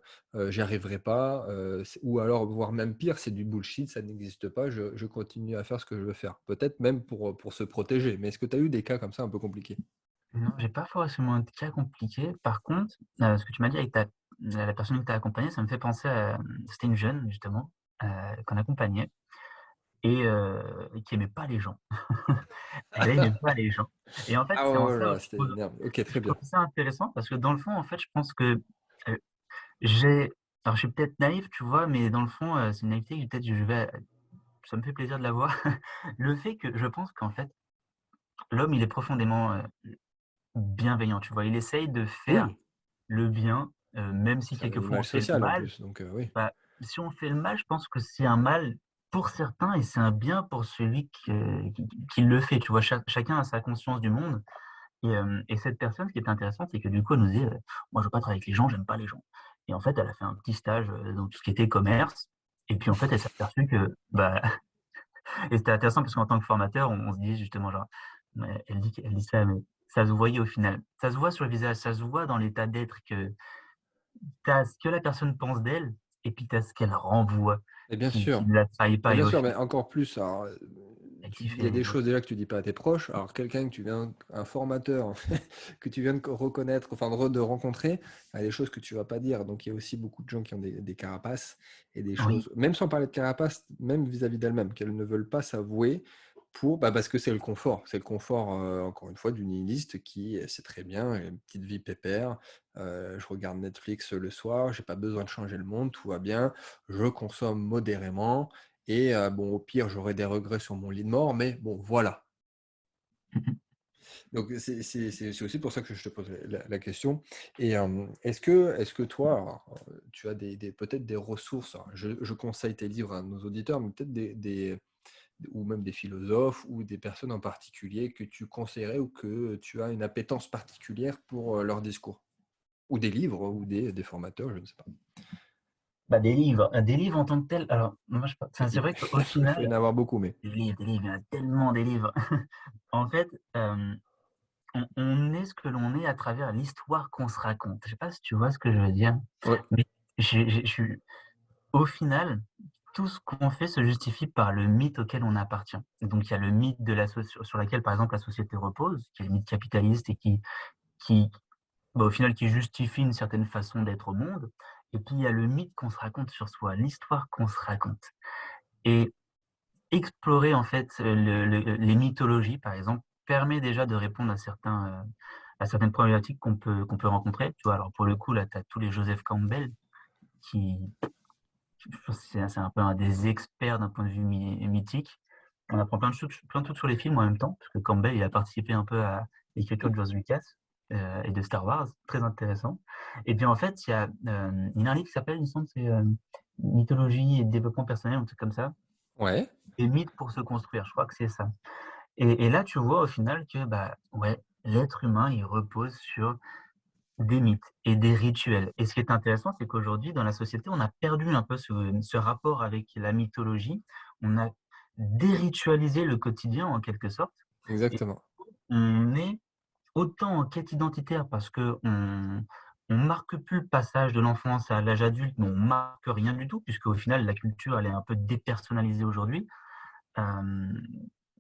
j'y arriverai pas», c ou alors voire même pire, c'est du bullshit, ça n'existe pas, je continue à faire ce que je veux faire. Peut-être même pour se protéger, mais est-ce que tu as eu des cas comme ça un peu compliqués? non, j'ai pas forcément de cas compliqués. Par contre, ce que tu m'as dit avec la personne que tu as accompagnée, ça me fait penser à, c'était une jeune justement, qu'on accompagnait et qui aimait pas les gens. Elle aimait pas les gens et en fait, Ah c'est en ouais, ouais, ça où là, c'était énerve. OK, je très bien. trouve ça intéressant parce que dans le fond, en fait, je pense que, heu, j'ai alors je suis peut-être naïf, tu vois? Mais dans le fond, c'est une naïveté que peut-être je vais ça me fait plaisir de l'avoir. Le fait que je pense qu'en fait, l'homme, il est profondément, bienveillant, tu vois? Il essaye de faire Oui, le bien, même si c'est un quelquefois on animal fait le social en mal. plus, donc oui. Bah, si on fait le mal, je pense que c'est un mal pour certains et c'est un bien pour celui qui le fait, tu vois? Chacun a sa conscience du monde et cette personne, ce qui est intéressant, c'est que du coup, elle nous disait: «Moi, je veux pas travailler avec les gens, j'aime pas les gens» et en fait, elle a fait un petit stage, dans tout ce qui était commerce et puis, en fait, elle s'est aperçue que, bah et c'était intéressant parce qu'en tant que formateur, on se dit justement genre mais elle dit ça, mais ça se voyait au final. Ça se voit sur le visage, ça se voit dans l'état d'être que tu as ce que la personne pense d'elle et puis tu as ce qu'elle renvoie Et bien qui sûr. ne la trahit Et pas et bien au sûr, mais final, encore plus, alors, elle tu il y a des kiffait. choses déjà que tu dis pas à tes proches. Alors quelqu'un que tu viens un formateur que tu viens de reconnaître, enfin de rencontrer, il y a des choses que tu vas pas dire. Donc il y a aussi beaucoup de gens qui ont des carapaces et des Oui. choses même sans parler de carapaces, même vis-à-vis d'elles-mêmes, qu'elles ne veulent pas s'avouer parce que c'est le confort. C'est le confort, encore une fois, du nihiliste qui sait très bien: «J'ai une petite vie pépère, je regarde Netflix le soir, j'ai pas besoin de changer le monde, tout va bien, je consomme modérément et bon, au pire, j'aurai des regrets sur mon lit de mort, mais bon, voilà». Mmh mh. Donc c'est aussi pour ça que je te pose la question et est-ce que toi, alors, tu as des peut-être des ressources, alors je conseille tes livres à nos auditeurs, mais peut-être des ou même des philosophes ou des personnes en particulier que tu conseillerais ou que tu as une appétence particulière pour, leur discours? Ou des livres ou des formateurs, je ne sais pas. Bah, des livres en tant que tels, alors moi je enfin, c'est vrai qu'au Il faut y en final, avoir beaucoup, mais des livres, il y en a tellement des livres. En fait, on est ce que l'on est à travers l'histoire qu'on se raconte. Je sais pas si tu vois ce que je veux dire? ouais, Mais je suis au final, tout ce qu'on fait se justifie par le mythe auquel on appartient. Donc il y a le mythe de la sur laquelle, par exemple, la société repose, qui est le mythe capitaliste et qui, bah, au final, qui justifie une certaine façon d'être au monde. Et puis il y a le mythe qu'on se raconte sur soi, l'histoire qu'on se raconte. Et explorer en fait, les mythologies, par exemple, permet déjà de répondre à certaines problématiques qu'on peut rencontrer, tu vois? Alors pour le coup, là, tu as tous les Joseph Campbell qui je pense que c'est un peu un des experts d'un point de vue mythique. On apprend plein de trucs sur les films en même temps, parce que Campbell, il a participé un peu à l'écriture de George Lucas, et de Star Wars, très intéressant. Et puis en fait, il y a un livre qui s'appelle, il me semble, c'est, Mythologie et développement personnel, un truc comme ça. ouais. Les mythes pour se construire, je crois que c'est ça. Et là, tu vois au final que, bah, ouais, l'être humain, il repose sur des mythes et des rituels. Et ce qui est intéressant, c'est qu'aujourd'hui, dans la société, on a perdu un peu ce rapport avec la mythologie. On a déritualisé le quotidien en quelque sorte et Exactement. on est autant en quête identitaire parce qu'on marque plus le passage de l'enfance à l'âge adulte, mais on marque rien du tout puisqu'au final, la culture, elle est un peu dépersonnalisée aujourd'hui. Hem,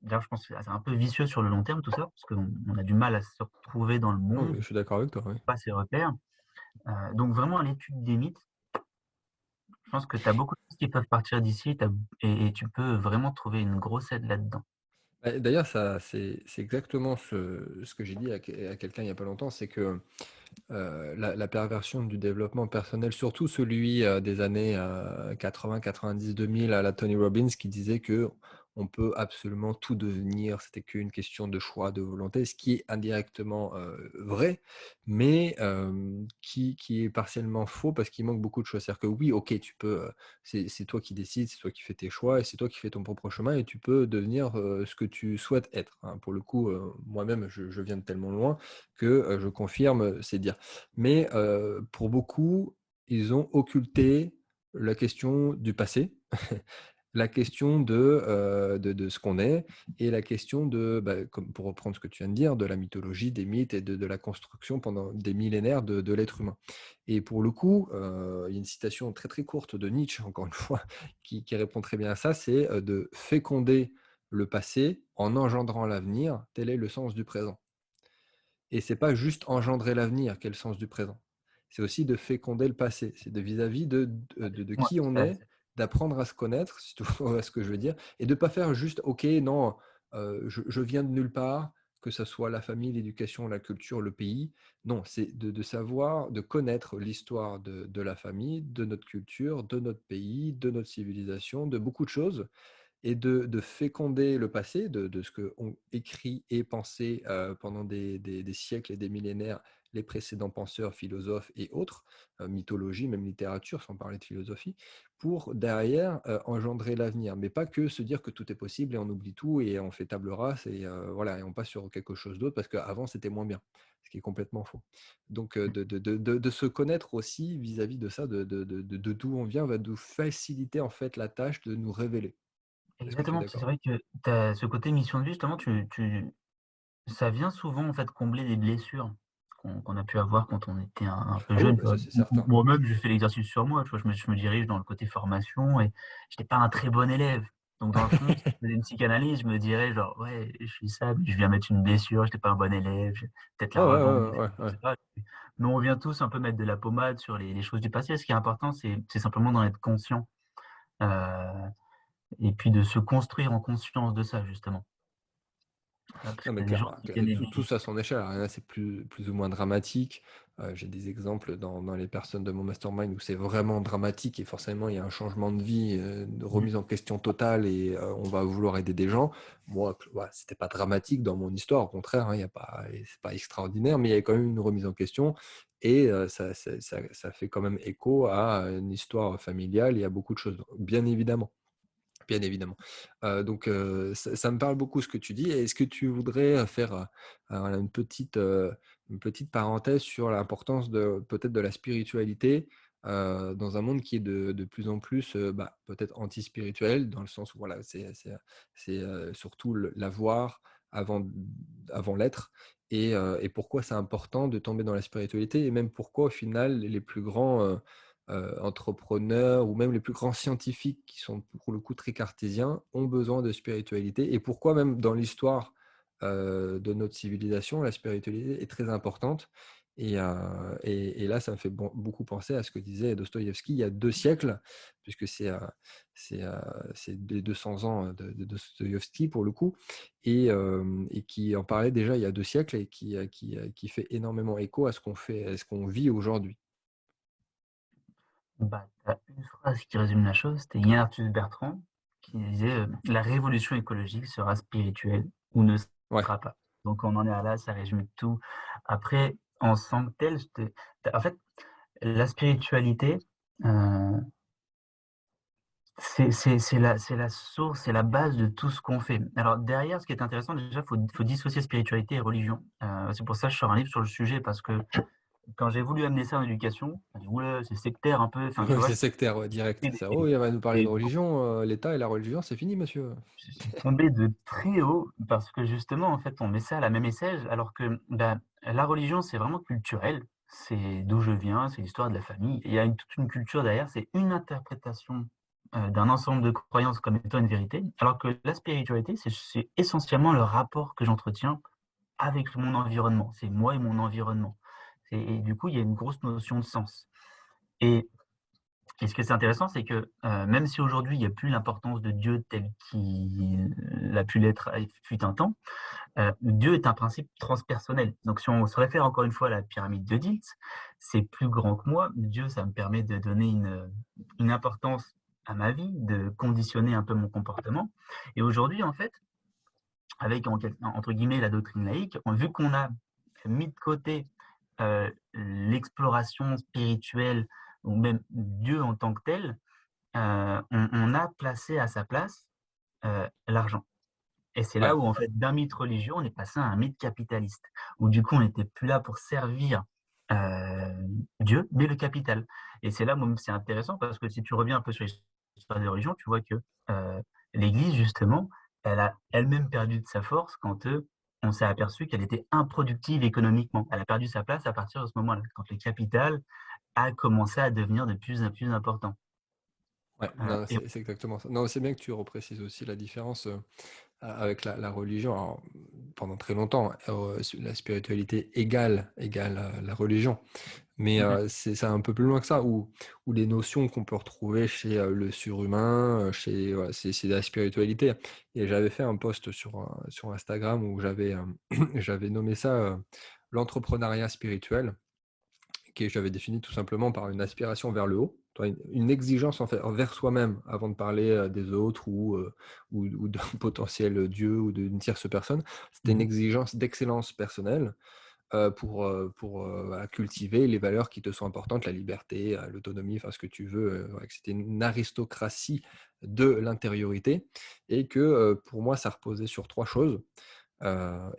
D'ailleurs, je pense que c'est un peu vicieux sur le long terme tout ça, parce qu'on a du mal à se retrouver dans le Oui, je monde, suis d'accord avec toi, oui. pas ses repères. Donc vraiment à l'étude des mythes, je pense que tu as beaucoup de choses qui peuvent partir d'ici, et tu peux vraiment trouver une grosse aide là-dedans. D'ailleurs, ça c'est exactement ce que j'ai dit à quelqu'un il y a pas longtemps, c'est que la perversion du développement personnel, surtout celui, des années, 80-90-2000 à la Tony Robbins qui disait que on peut absolument tout devenir, c'était qu'une question de choix, de volonté, ce qui est indirectement, vrai, mais qui est partiellement faux parce qu'il manque beaucoup de choses. C'est-à-dire que oui, OK, tu peux, c'est toi qui décides, c'est toi qui fais tes choix et c'est toi qui fais ton propre chemin et tu peux devenir, ce que tu souhaites être, hein. Pour le coup, moi-même, je viens de tellement loin que, je confirme, c'est dire. Mais pour beaucoup, ils ont occulté la question du passé, la question de ce qu'on est et la question de, comme pour reprendre ce que tu viens de dire, de la mythologie, des mythes et de la construction pendant des millénaires de l'être humain. Et pour le coup, il y a une citation très, très courte de Nietzsche, encore une fois, qui répond très bien à ça, c'est, de féconder le passé en engendrant l'avenir, tel est le sens du présent. Et c'est pas juste engendrer l'avenir qui est le sens du présent. C'est aussi de féconder le passé. C'est de vis-à-vis de Ouais, qui on tout à est, fait. d'apprendre à se connaître, si tu vois ce que je veux dire, et de pas faire juste: «OK, non, je viens de nulle part», que ça soit la famille, l'éducation, la culture, le pays. Non, c'est de savoir, de connaître l'histoire de la famille, de notre culture, de notre pays, de notre civilisation, de beaucoup de choses et de féconder le passé, de ce qu'ont écrit et pensé, pendant des siècles et des millénaires les précédents penseurs, philosophes et autres, mythologie, même littérature, sans parler de philosophie, pour derrière, engendrer l'avenir. Mais pas que se dire que tout est possible et on oublie tout et on fait table rase et voilà et on passe sur quelque chose d'autre parce qu'avant c'était moins bien, ce qui est complètement faux. Donc de se connaître aussi vis-à-vis de ça, de d'où on vient, va nous faciliter en fait la tâche de nous révéler. Est-ce que tu es Exactement, parce que c'est d'accord? vrai que tu as ce côté mission de vie justement, tu ça vient souvent en fait combler des blessures qu'on a pu avoir quand on était un peu Ah oui, jeune, tu bah, vois? ça c'est certain. Moi-même, j'ai fait l'exercice sur moi, tu vois? Je me dirige dans le côté formation et j'étais pas un très bon élève. Donc dans le fond, si je faisais une psychanalyse, je me dirais genre: «Ouais, je suis ça, mais je viens mettre une blessure, j'étais pas un bon élève, j'ai peut-être Ouais, ouais, l'arrogance», ouais, ouais, et ouais. cetera. Mais on vient tous un peu mettre de la pommade sur les choses du passé. Ce qui est important, c'est simplement d'en être conscient, heu et puis de se construire en conscience de ça justement. Parce Non, mais qu'il y a des gens clairement, qui tiennent tout les tous à son échelle. Alors, il y en a, c'est plus ou moins dramatique. J'ai des exemples dans les personnes de mon mastermind où c'est vraiment dramatique et forcément, il y a un changement de vie, une mmh, remise en question totale et on va vouloir aider des gens. Moi, voilà, c'était pas dramatique dans mon histoire, au contraire, hein, il y a pas et c'est pas extraordinaire, mais il y a quand même une remise en question et ça fait quand même écho à une histoire familiale et à beaucoup de choses, bien évidemment. Bien évidemment. Ça me parle beaucoup ce que tu dis. Et est-ce que tu voudrais, faire, voilà une petite parenthèse sur l'importance de peut-être de la spiritualité, dans un monde qui est de plus en plus, bah, peut-être anti-spirituel dans le sens où voilà, surtout l'avoir avant avant l'être et pourquoi c'est important de tomber dans la spiritualité et même pourquoi au final les plus grands, entrepreneurs ou même les plus grands scientifiques qui sont pour le coup très cartésiens, ont besoin de spiritualité et pourquoi même dans l'histoire, de notre civilisation, la spiritualité est très importante et là, ça me fait beaucoup penser à ce que disait Dostoïevski il y a 2 siècles, puisque c'est, heu, c'est des 200 ans de Dostoïevski pour le coup et qui en parlait déjà il y a 2 siècles et qui fait énormément écho à ce qu'on vit aujourd'hui. Bah, tu as une phrase qui résume la chose, c'était Yann Arthus Bertrand qui disait, «La révolution écologique sera spirituelle ou ne Ouais. sera pas». Donc on en est à là, ça résume tout. Après, en tant que tel, je te en fait, la spiritualité, heu, c'est la source, c'est la base de tout ce qu'on fait. Alors derrière, ce qui est intéressant déjà, faut dissocier spiritualité et religion. C'est pour ça que je sors un livre sur le sujet parce que quand j'ai voulu amener ça en éducation, on dit: «Ouais, c'est sectaire un peu», enfin tu Ouais, vois? c'est sectaire, ouais, direct. C'est: «Oh, il va nous parler de Des religion, l'État et la religion, c'est fini monsieur». Je suis tombé de très haut parce que justement, en fait, on met ça à la même échelle alors que, bah, la religion, c'est vraiment culturel. C'est d'où je viens, c'est l'histoire de la famille. Il y a toute une culture derrière, c'est une interprétation, d'un ensemble de croyances comme étant une vérité. Alors que la spiritualité, c'est essentiellement le rapport que j'entretiens avec mon environnement. C'est moi et mon environnement. Et du coup, il y a une grosse notion de sens. Et et ce que c'est intéressant, c'est que, même si aujourd'hui il y a plus l'importance de Dieu tel qu'il a pu l'être fut un temps, Dieu est un principe transpersonnel. Donc si on se réfère encore une fois à la pyramide de Diels, c'est plus grand que moi. Dieu, ça me permet de donner une importance à ma vie, de conditionner un peu mon comportement. Et aujourd'hui, en fait, avec entre guillemets «la doctrine laïque», vu qu'on a mis de côté, l'exploration spirituelle ou même Dieu en tant que tel, on a placé à sa place, l'argent et c'est là Ouais, où en fait d'un mythe religieux, on est passé à un mythe capitaliste, où du coup on n'était plus là pour servir, Dieu, mais le capital et c'est là, moi, c'est intéressant parce que si tu reviens un peu sur l'histoire des religions, tu vois que, l'Église justement, elle a elle-même perdu de sa force quand, on s'est aperçu qu'elle était improductive économiquement. Elle a perdu sa place à partir de ce moment-là, quand le capital a commencé à devenir de plus en plus important, ouais, non, c'est exactement ça. Non, c'est bien que tu reprécises aussi la différence, avec la religion. Alors, pendant très longtemps, la spiritualité égale, la religion. Mais, mmh mh. c'est un peu plus loin que ça, où les notions qu'on peut retrouver chez, le surhumain, chez voilà, c'est la spiritualité et j'avais fait un post sur Instagram où j'avais nommé ça, l'entrepreneuriat spirituel, que j'avais défini tout simplement par une aspiration vers le haut. tu vois, une exigence en fait envers soi-même avant de parler, des autres ou d'un potentiel, dieu ou d'une tierce personne. C'était une Mmh. exigence d'excellence personnelle, voilà, cultiver les valeurs qui te sont importantes, la liberté, l'autonomie, enfin ce que tu veux, ouais, que c'était une aristocratie de l'intériorité et que, pour moi, ça reposait sur 3 choses.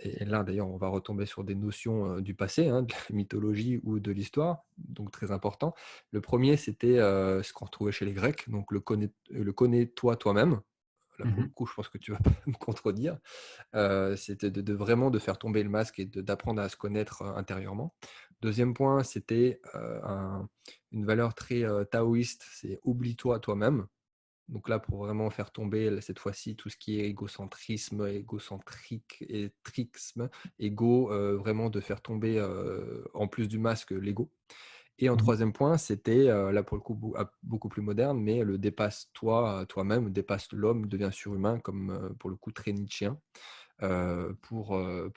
Et là, d'ailleurs, on va retomber sur des notions, du passé, hein, de la mythologie ou de l'histoire, donc très important. Le premier, c'était, ce qu'on retrouvait chez les Grecs, donc le connais-toi toi-même. Là, pour le Mmh. coup, je pense que tu vas pas me contredire. C'était de vraiment de faire tomber le masque et d'apprendre à se connaître, intérieurement. Deuxième point, c'était, une valeur très, taoïste, c'est oublie-toi toi-même. Donc là, pour vraiment faire tomber, cette fois-ci, tout ce qui est égocentrisme, égocentrique et trixme, vraiment de faire tomber, en plus du masque, l'ego. Et en Mmh. troisième point, c'était, là pour le coup beaucoup plus moderne, mais le dépasse-toi, toi-même, dépasse l'homme, devient surhumain comme, pour le coup très nietzschéen, pour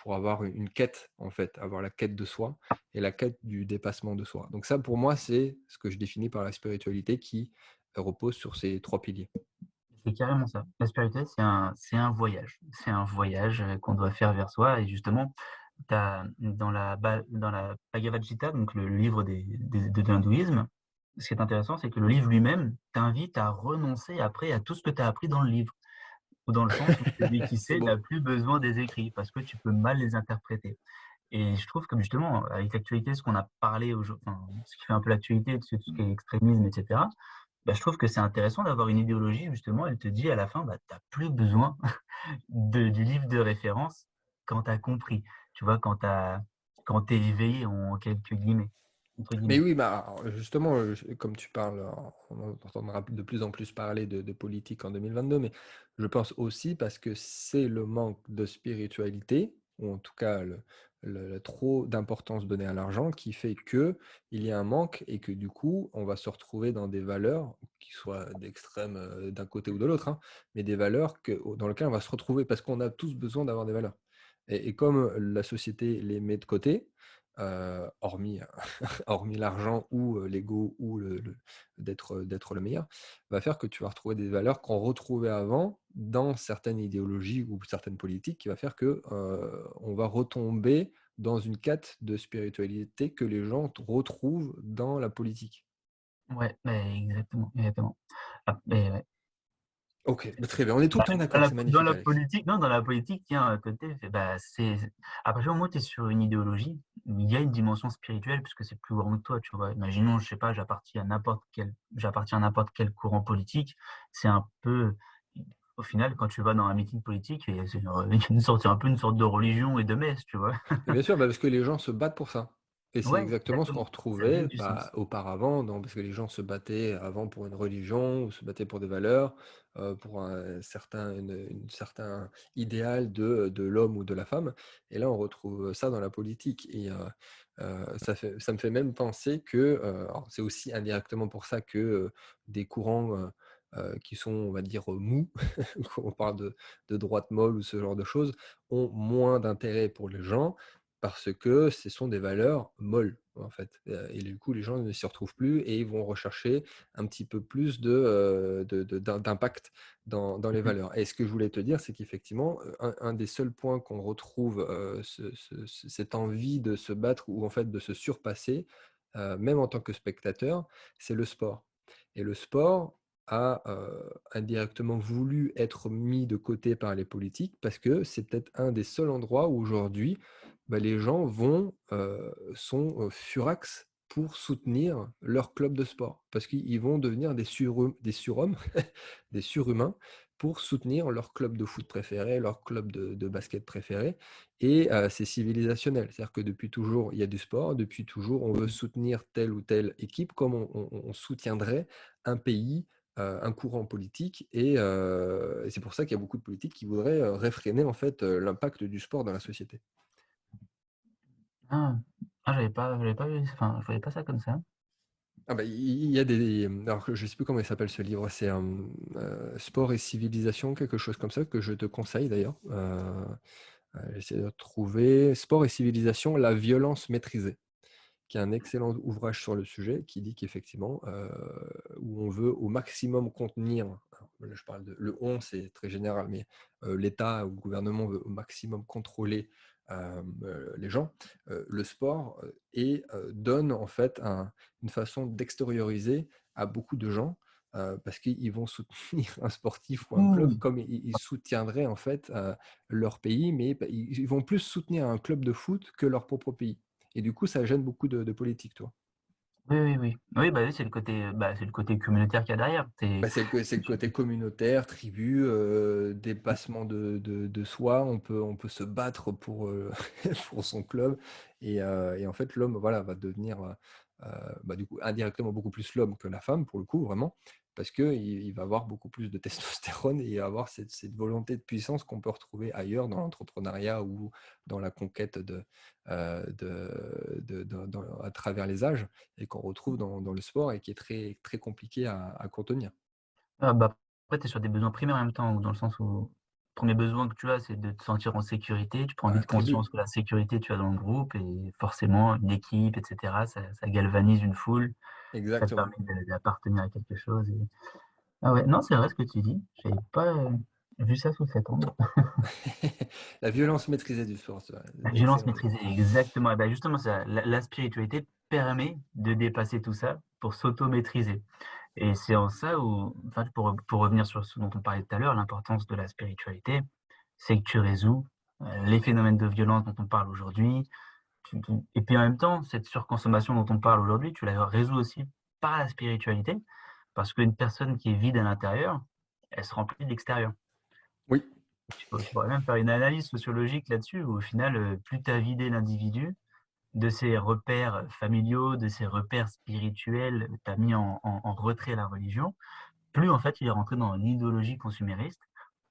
avoir une quête en fait, avoir la quête de soi et la quête du dépassement de soi. Donc ça pour moi, c'est ce que je définis par la spiritualité qui repose sur ces 3 piliers. C'est carrément ça. La spiritualité, c'est un voyage. C'est un voyage, qu'on doit faire vers soi et justement, tu dans la Bhagavad Gita, donc le livre de l'hindouisme, ce qui est intéressant, c'est que le livre lui-même t'invite à renoncer après à tout ce que tu as appris dans le livre. Ou dans le sens où celui qui C'est sait n'a beau. plus besoin des écrits parce que tu peux mal les interpréter. Et je trouve que justement, avec l'actualité, ce qu'on a parlé enfin, ce qui fait un peu l'actualité, de tout ce qui est extrémisme, et cetera, bah, je trouve que c'est intéressant d'avoir une idéologie justement, elle te dit à la fin, bah, tu as plus besoin du livre de référence quand tu as compris. Tu vois? Quand tu es «éveillé» en quelques guillemets, entre Mais guillemets. oui, bah, alors justement, comme tu parles, on entendra de plus en plus parler de politique en 2022, mais je pense aussi parce que c'est le manque de spiritualité, ou en tout cas le trop d'importance donnée à l'argent qui fait que il y a un manque et que du coup, on va se retrouver dans des valeurs qui soient d'extrême, d'un côté ou de l'autre, hein, mais des valeurs dans lesquelles on va se retrouver parce qu'on a tous besoin d'avoir des valeurs. Et comme la société les met de côté, hormis hormis l'argent ou l'ego ou d'être le meilleur, va faire que tu vas retrouver des valeurs qu'on retrouvait avant dans certaines idéologies ou certaines politiques, qui va faire que, on va retomber dans une quête de spiritualité que les gens retrouvent dans la politique. Ouais, beh, exactement, exactement. Ah, beh, ouais. OK, bah, très bien, on est tout le Bah, temps d'accord, c'est dans magnifique la Alex. politique non, dans la politique, il y a un côté, bah, c'est à partir du moment où tu es sur une idéologie, il y a une dimension spirituelle puisque c'est plus grand que toi, tu vois? Imaginons, je sais pas, j'appartiens à n'importe quel courant politique, c'est un peu au final, quand tu vas dans un meeting politique, c'est une sorte de religion et de messe, tu vois? Mais bien sûr, bah, parce que les gens se battent pour ça. Et c'est Ouais, exactement ce qu'on exactement, ça donne retrouvait, du bah, sens. auparavant, parce que les gens se battaient avant pour une religion ou se battaient pour des valeurs, pour une certain idéal de l'homme ou de la femme. Et là, on retrouve ça dans la politique. Et ça me fait même penser que, alors c'est aussi indirectement pour ça que des courants qui sont, on va dire, mous, quand on parle de droite molle ou ce genre de choses, ont moins d'intérêt pour les gens parce que ce sont des valeurs molles, en fait, et du coup, les gens ne s'y retrouvent plus et ils vont rechercher un petit peu plus d'impact dans les Mmh. valeurs. Et ce que je voulais te dire, c'est qu'effectivement, un des seuls points qu'on retrouve, cette envie de se battre ou en fait de se surpasser, même en tant que spectateur, c'est le sport. Et le sport a, indirectement voulu être mis de côté par les politiques parce que c'est peut-être un des seuls endroits où aujourd'hui, bah, les gens sont, furax pour soutenir leur club de sport. Parce qu'ils vont devenir des surhommes, des surhumains pour soutenir leur club de foot préféré, leur club de basket préféré et c'est civilisationnel. C'est-à-dire que depuis toujours, il y a du sport, depuis toujours, on veut soutenir telle ou telle équipe comme on soutiendrait un pays, un courant politique et c'est pour ça qu'il y a beaucoup de politiques qui voudraient, réfréner en fait, l'impact du sport dans la société. Ah! Ah, j'avais pas vu, enfin, je voyais pas ça comme ça. Ah bah, il y a des, alors que je sais plus comment il s'appelle ce livre, c'est, Sport et civilisation, quelque chose comme ça, que je te conseille d'ailleurs. J'essaie de retrouver Sport et civilisation, la violence maîtrisée. qui a un excellent ouvrage sur le sujet, qui dit qu'effectivement, où on veut au maximum contenir, alors là je parle de le «on», c'est très général, mais l'État ou le gouvernement veut au maximum contrôler, les gens, le sport, et donne en fait une façon d'extérioriser à beaucoup de gens, parce qu'ils vont soutenir un sportif ou un club Mmh. comme ils soutiendraient en fait, leur pays, mais bah, ils vont plus soutenir un club de foot que leur propre pays. Et du coup, ça gêne beaucoup de politiques, tu vois? Oui, oui, oui. Oui, bah, oui, c'est le côté communautaire qu'il y a derrière. Bah, c'est le côté communautaire, tribu, dépassement de soi. On peut se battre pour, pour son club et en fait, l'homme, voilà, va devenir, bah, du coup, indirectement beaucoup plus l'homme que la femme, pour le coup, vraiment, parce qu'il va avoir beaucoup plus de testostérone et il va avoir cette volonté de puissance qu'on peut retrouver ailleurs dans l'entrepreneuriat ou dans la conquête à travers les âges et qu'on retrouve dans le sport et qui est très très compliqué à contenir. Ah bah, après tu es sur des besoins primaires en même temps, ou dans le sens où, le 1er besoin que tu as, c'est de te sentir en sécurité. Tu prends Bah, vite tribu, conscience que la sécurité, tu as dans le groupe et forcément une équipe et cetera, ça galvanise une foule, ça te exactement. permet d'appartenir à quelque chose et ah ouais, non, c'est vrai ce que tu dis. J'avais pas, vu ça sous cet angle. La violence maîtrisée du sport, tu vois? La violence Excellent. maîtrisée, exactement et bah, justement ça, la spiritualité permet de dépasser tout ça pour s'auto-maîtriser. Et c'est en ça où, enfin, pour revenir sur ce dont on parlait tout à l'heure, l'importance de la spiritualité, c'est que tu résous, les phénomènes de violence dont on parle aujourd'hui. Tu et puis en même temps, cette surconsommation dont on parle aujourd'hui, tu la résous aussi par la spiritualité, parce qu'une personne qui est vide à l'intérieur, elle se remplit de l'extérieur. Oui, Tu pourrais même faire une analyse sociologique là-dessus où au final, plus tu as vidé l'individu de ses repères familiaux, de ses repères spirituels, tu as mis en retrait la religion, plus en fait il est rentré dans l'idéologie consumériste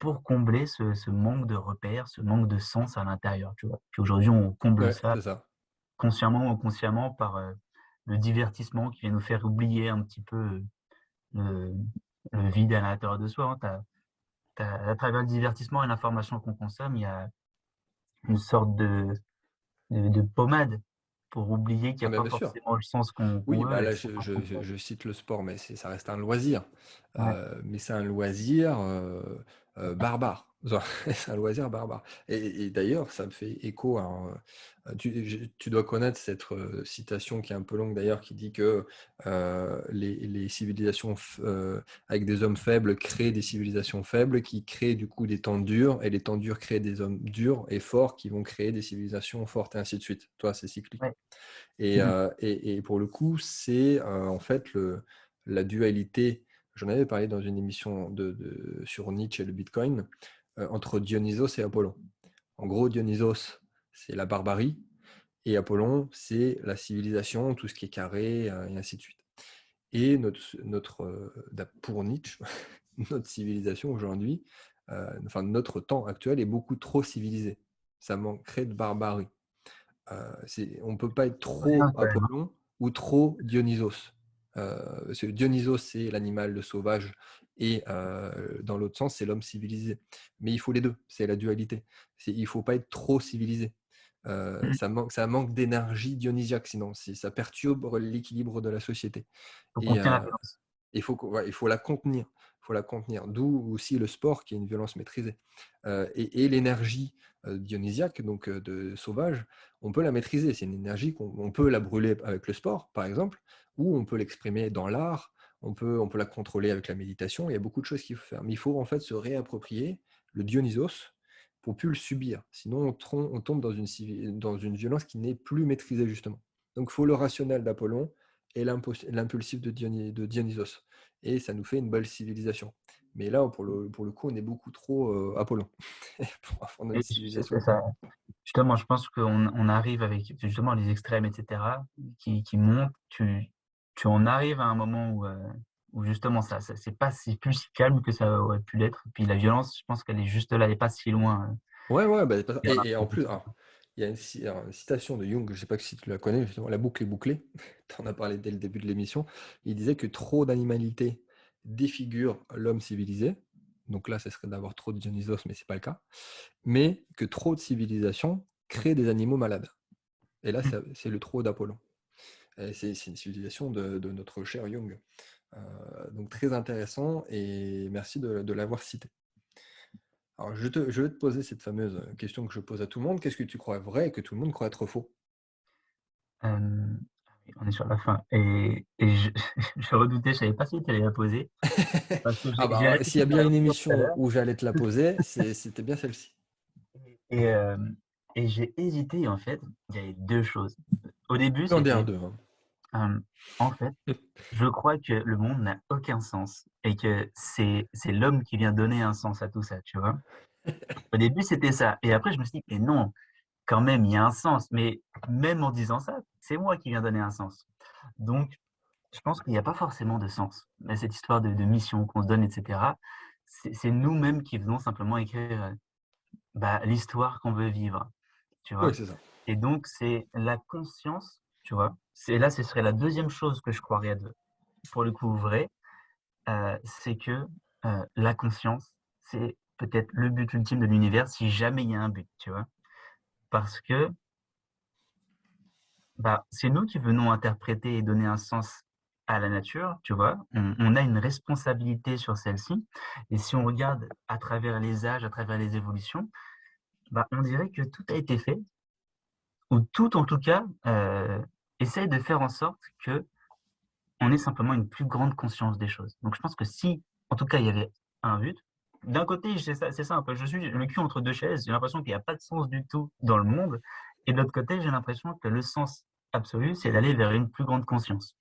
pour combler ce manque de repères, ce manque de sens à l'intérieur, tu vois? Puis aujourd'hui, on comble ouais, ça c'est ça. consciemment ou inconsciemment par, le divertissement qui vient nous faire oublier un petit peu, le le vide à l'intérieur de soi, hein. À travers le divertissement et l'information qu'on consomme, il y a une sorte de pommade pour oublier qu'il y Ah a bah, pas bien sûr. forcément le sens qu'on Oui, veut bah, et là, ça part trop. je cite le sport, mais ça reste un loisir, Ouais, mais c'est un loisir, barbare. Genre, c'est un loisir barbare et d'ailleurs, ça me fait écho à tu dois connaître cette, citation qui est un peu longue d'ailleurs, qui dit que, les civilisations avec des hommes faibles créent des civilisations faibles qui créent du coup des temps durs et les temps durs créent des hommes durs et forts qui vont créer des civilisations fortes et ainsi de suite. Toi, c'est cyclique. ouais. Et, Mmh. pour le coup, c'est, en fait la dualité, j'en avais parlé dans une émission sur Nietzsche et le Bitcoin, entre Dionysos et Apollon. En gros, Dionysos, c'est la barbarie et Apollon, c'est la civilisation, tout ce qui est carré, et ainsi de suite. Et pour Nietzsche, notre civilisation aujourd'hui, enfin notre temps actuel est beaucoup trop civilisé. Ça manquerait de barbarie. On ne peut pas être Ouais, trop quand même, hein. Apollon ou trop Dionysos. Parce que Dionysos, c'est l'animal, le sauvage et dans l'autre sens, c'est l'homme civilisé. Mais il faut les 2, c'est la dualité. Il ne faut pas être trop civilisé. Mmh. Ça manque d'énergie dionysiaque sinon, ça perturbe l'équilibre de la société Faut et contenir la violence. il faut la contenir. Il faut la contenir. D'où aussi le sport qui est une violence maîtrisée. Et l'énergie, dionysiaque, donc de sauvage, on peut la maîtriser. C'est une énergie qu'on peut la brûler avec le sport, par exemple, ou on peut l'exprimer dans l'art, on peut la contrôler avec la méditation. Il y a beaucoup de choses qu'il faut faire. Mais il faut en fait se réapproprier le Dionysos pour plus le subir. Sinon on tombe dans une violence qui n'est plus maîtrisée justement. Donc il faut le rationnel d'Apollon et l'impulsif de Dionysos et ça nous fait une belle civilisation. Mais là, pour le coup, on est beaucoup trop, Apollon pour avoir Et notre c'est civilisation. ça. Justement, je pense qu'on arrive avec justement les extrêmes et cetera, qui montent. Tu en arrives à un moment où justement c'est plus si calme que ça aurait pu l'être. Puis la violence, je pense qu'elle est juste là, elle est pas si loin, Ouais, ouais, bah, c'est pas ça vers et en plus, l'intelligence. alors, il y a alors une citation de Jung, je ne sais pas si tu la connais justement, «La boucle est bouclée». Tu en as parlé dès le début de l'émission. Il disait que trop d'animalité défigure l'homme civilisé. Donc là, ce serait d'avoir trop de Dionysos, mais c'est pas le cas. Mais que trop de civilisation crée des animaux malades. Et là, Mmh. c'est le trop d'Apollon. Et c'est une civilisation de notre cher Jung. Donc très intéressant et merci de l'avoir cité. Alors je vais te poser cette fameuse, question que je pose à tout le monde. Qu'est-ce que tu crois vrai et que tout le monde croit être faux? Ah oui, on est sur la fin et je je redoutais, je savais pas si tu allais la poser parce que Ah j'ai bah, s'il y réfléchi a sur bien la une mesure tout à émission l'heure où j'allais te la poser, c'était bien celle-ci. et et j'ai hésité en fait, il y avait 2 choses. Au début, Tu en dis un c'était, 2 hein. hem, en fait, je crois que le monde n'a aucun sens et que c'est l'homme qui vient donner un sens à tout ça, tu vois? Au début, c'était ça et après je me suis dit: «Mais non, quand même, il y a un sens», mais même en disant ça, c'est moi qui viens donner un sens. Donc je pense qu'il y a pas forcément de sens à cette histoire de mission qu'on se donne et cetera. C'est nous-mêmes qui venons simplement écrire, bah, l'histoire qu'on veut vivre, tu Oui, vois? c'est ça. Et donc c'est la conscience, tu vois? C'est là, ce serait la deuxième chose que je croirais de pour le coup vrai, c'est que, la conscience, c'est peut-être le but ultime de l'univers si jamais il y a un but, tu vois? Parce que, bah, c'est nous qui venons interpréter et donner un sens à la nature, tu vois? On a une responsabilité sur celle-ci et si on regarde à travers les âges, à travers les évolutions, bah, on dirait que tout a été fait ou tout en tout cas, essaye de faire en sorte qu'on ait simplement une plus grande conscience des choses. Donc je pense que si, en tout cas, il y avait un but, d'un côté, c'est simple, je suis le cul entre 2 chaises, j'ai l'impression qu'il y a pas de sens du tout dans le monde et de l'autre côté, j'ai l'impression que le sens absolu, c'est d'aller vers une plus grande conscience.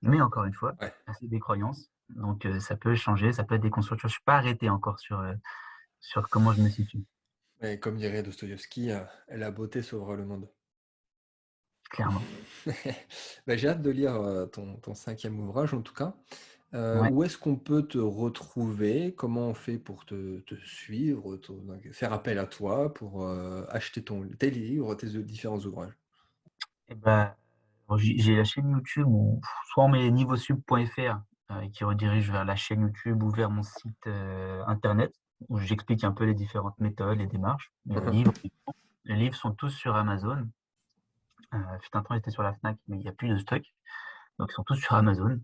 Mais encore une fois, Ouais. c'est des croyances, donc ça peut changer, ça peut être des constructions. Je suis pas arrêté encore sur comment je me situe, Et comme dirait Dostoïevski, «La beauté sauvera le monde». clairement. Bah, j'ai hâte de lire, ton 5e ouvrage en tout cas. Ouais. Où est-ce qu'on peut te retrouver? Comment on fait pour te suivre, faire appel à toi pour, acheter tes livres, tes différents ouvrages? Et bah, alors j'ai la chaîne YouTube ou soit on met nivosub.fr, qui redirige vers la chaîne YouTube ou vers mon site, internet où j'explique un peu les différentes méthodes, les démarches. Mmh mh. Les livres sont tous sur Amazon. Fut un temps, ils étaient sur la Fnac, mais il y a plus de stock, donc ils sont tous sur Amazon,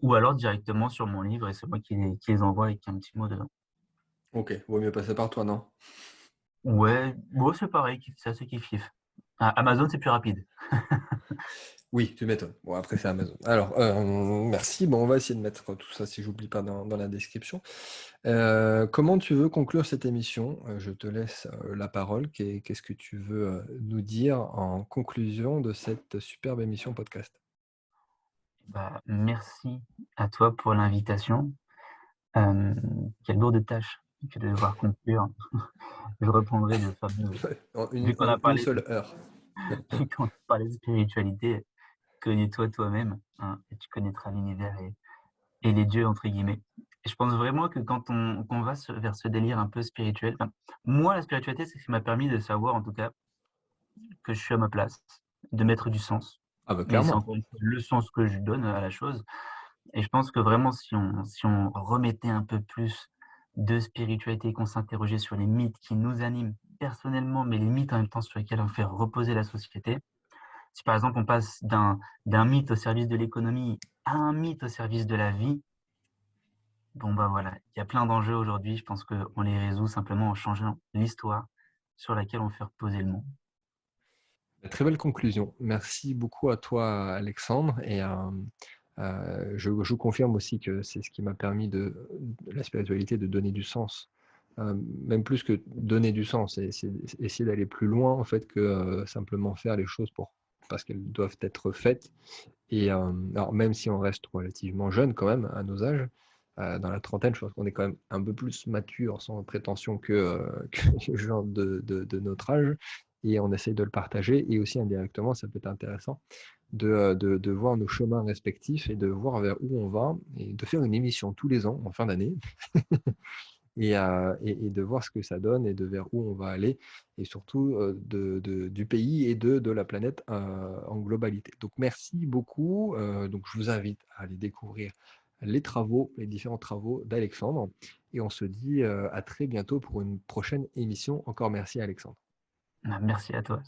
ou alors directement sur mon livre et c'est moi qui les envoie avec un petit mot dedans. OK, vaut mieux passer par toi, non? Ouais, bon, c'est pareil, c'est assez kiff-kiff. Amazon, c'est plus rapide. Oui, tu m'étonnes. Bon après c'est Amazon. Alors, merci. Bon, on va essayer de mettre tout ça si j'oublie pas dans la description. Comment tu veux conclure cette émission? Je te laisse, la parole. Qu'est-ce que tu veux, nous dire en conclusion de cette superbe émission podcast? Bah, merci à toi pour l'invitation. Quelle lourde tâche que de devoir conclure. Je reprendrai le fameux En vu qu'on a une parlé seule heure. vu qu'on a parlé de spiritualité, «Connais-toi toi-même, hein, et tu connaîtras l'univers et les dieux» entre guillemets. Et je pense vraiment que quand on qu'on va vers ce délire un peu spirituel, enfin, moi la spiritualité, c'est ce qui m'a permis de savoir en tout cas que je suis à ma place, de mettre du sens. Ah bah, Mais c'est clairement. encore une fois le sens que je donne à la chose. Et je pense que vraiment si on remettait un peu plus de spiritualité, qu'on s'interrogeait sur les mythes qui nous animent personnellement, mais les mythes en même temps sur lesquels on fait reposer la société. Si par exemple on passe d'un mythe au service de l'économie à un mythe au service de la vie, bon bah voilà, il y a plein d'enjeux aujourd'hui, je pense qu'on les résout simplement en changeant l'histoire sur laquelle on fait reposer le monde. Très belle conclusion. Merci beaucoup à toi, Alexandre et je confirme aussi que c'est ce qui m'a permis de la spiritualité, de donner du sens. Même plus que donner du sens, c'est essayer d'aller plus loin en fait que, simplement faire les choses parce qu'elles doivent être faites et alors même si on reste relativement jeune quand même à nos âges, dans la trentaine, je pense qu'on est quand même un peu plus mature sans prétention que, que les gens de notre âge et on essaye de le partager et aussi indirectement, ça peut être intéressant de voir nos chemins respectifs et de voir vers où on va et de faire une émission tous les ans en fin d'année et de voir ce que ça donne et de vers où on va aller et surtout, du pays et de la planète, en globalité. Donc merci beaucoup, donc je vous invite à aller découvrir les différents travaux d'Alexandre et on se dit, à très bientôt pour une prochaine émission. Encore merci Alexandre. Merci à toi.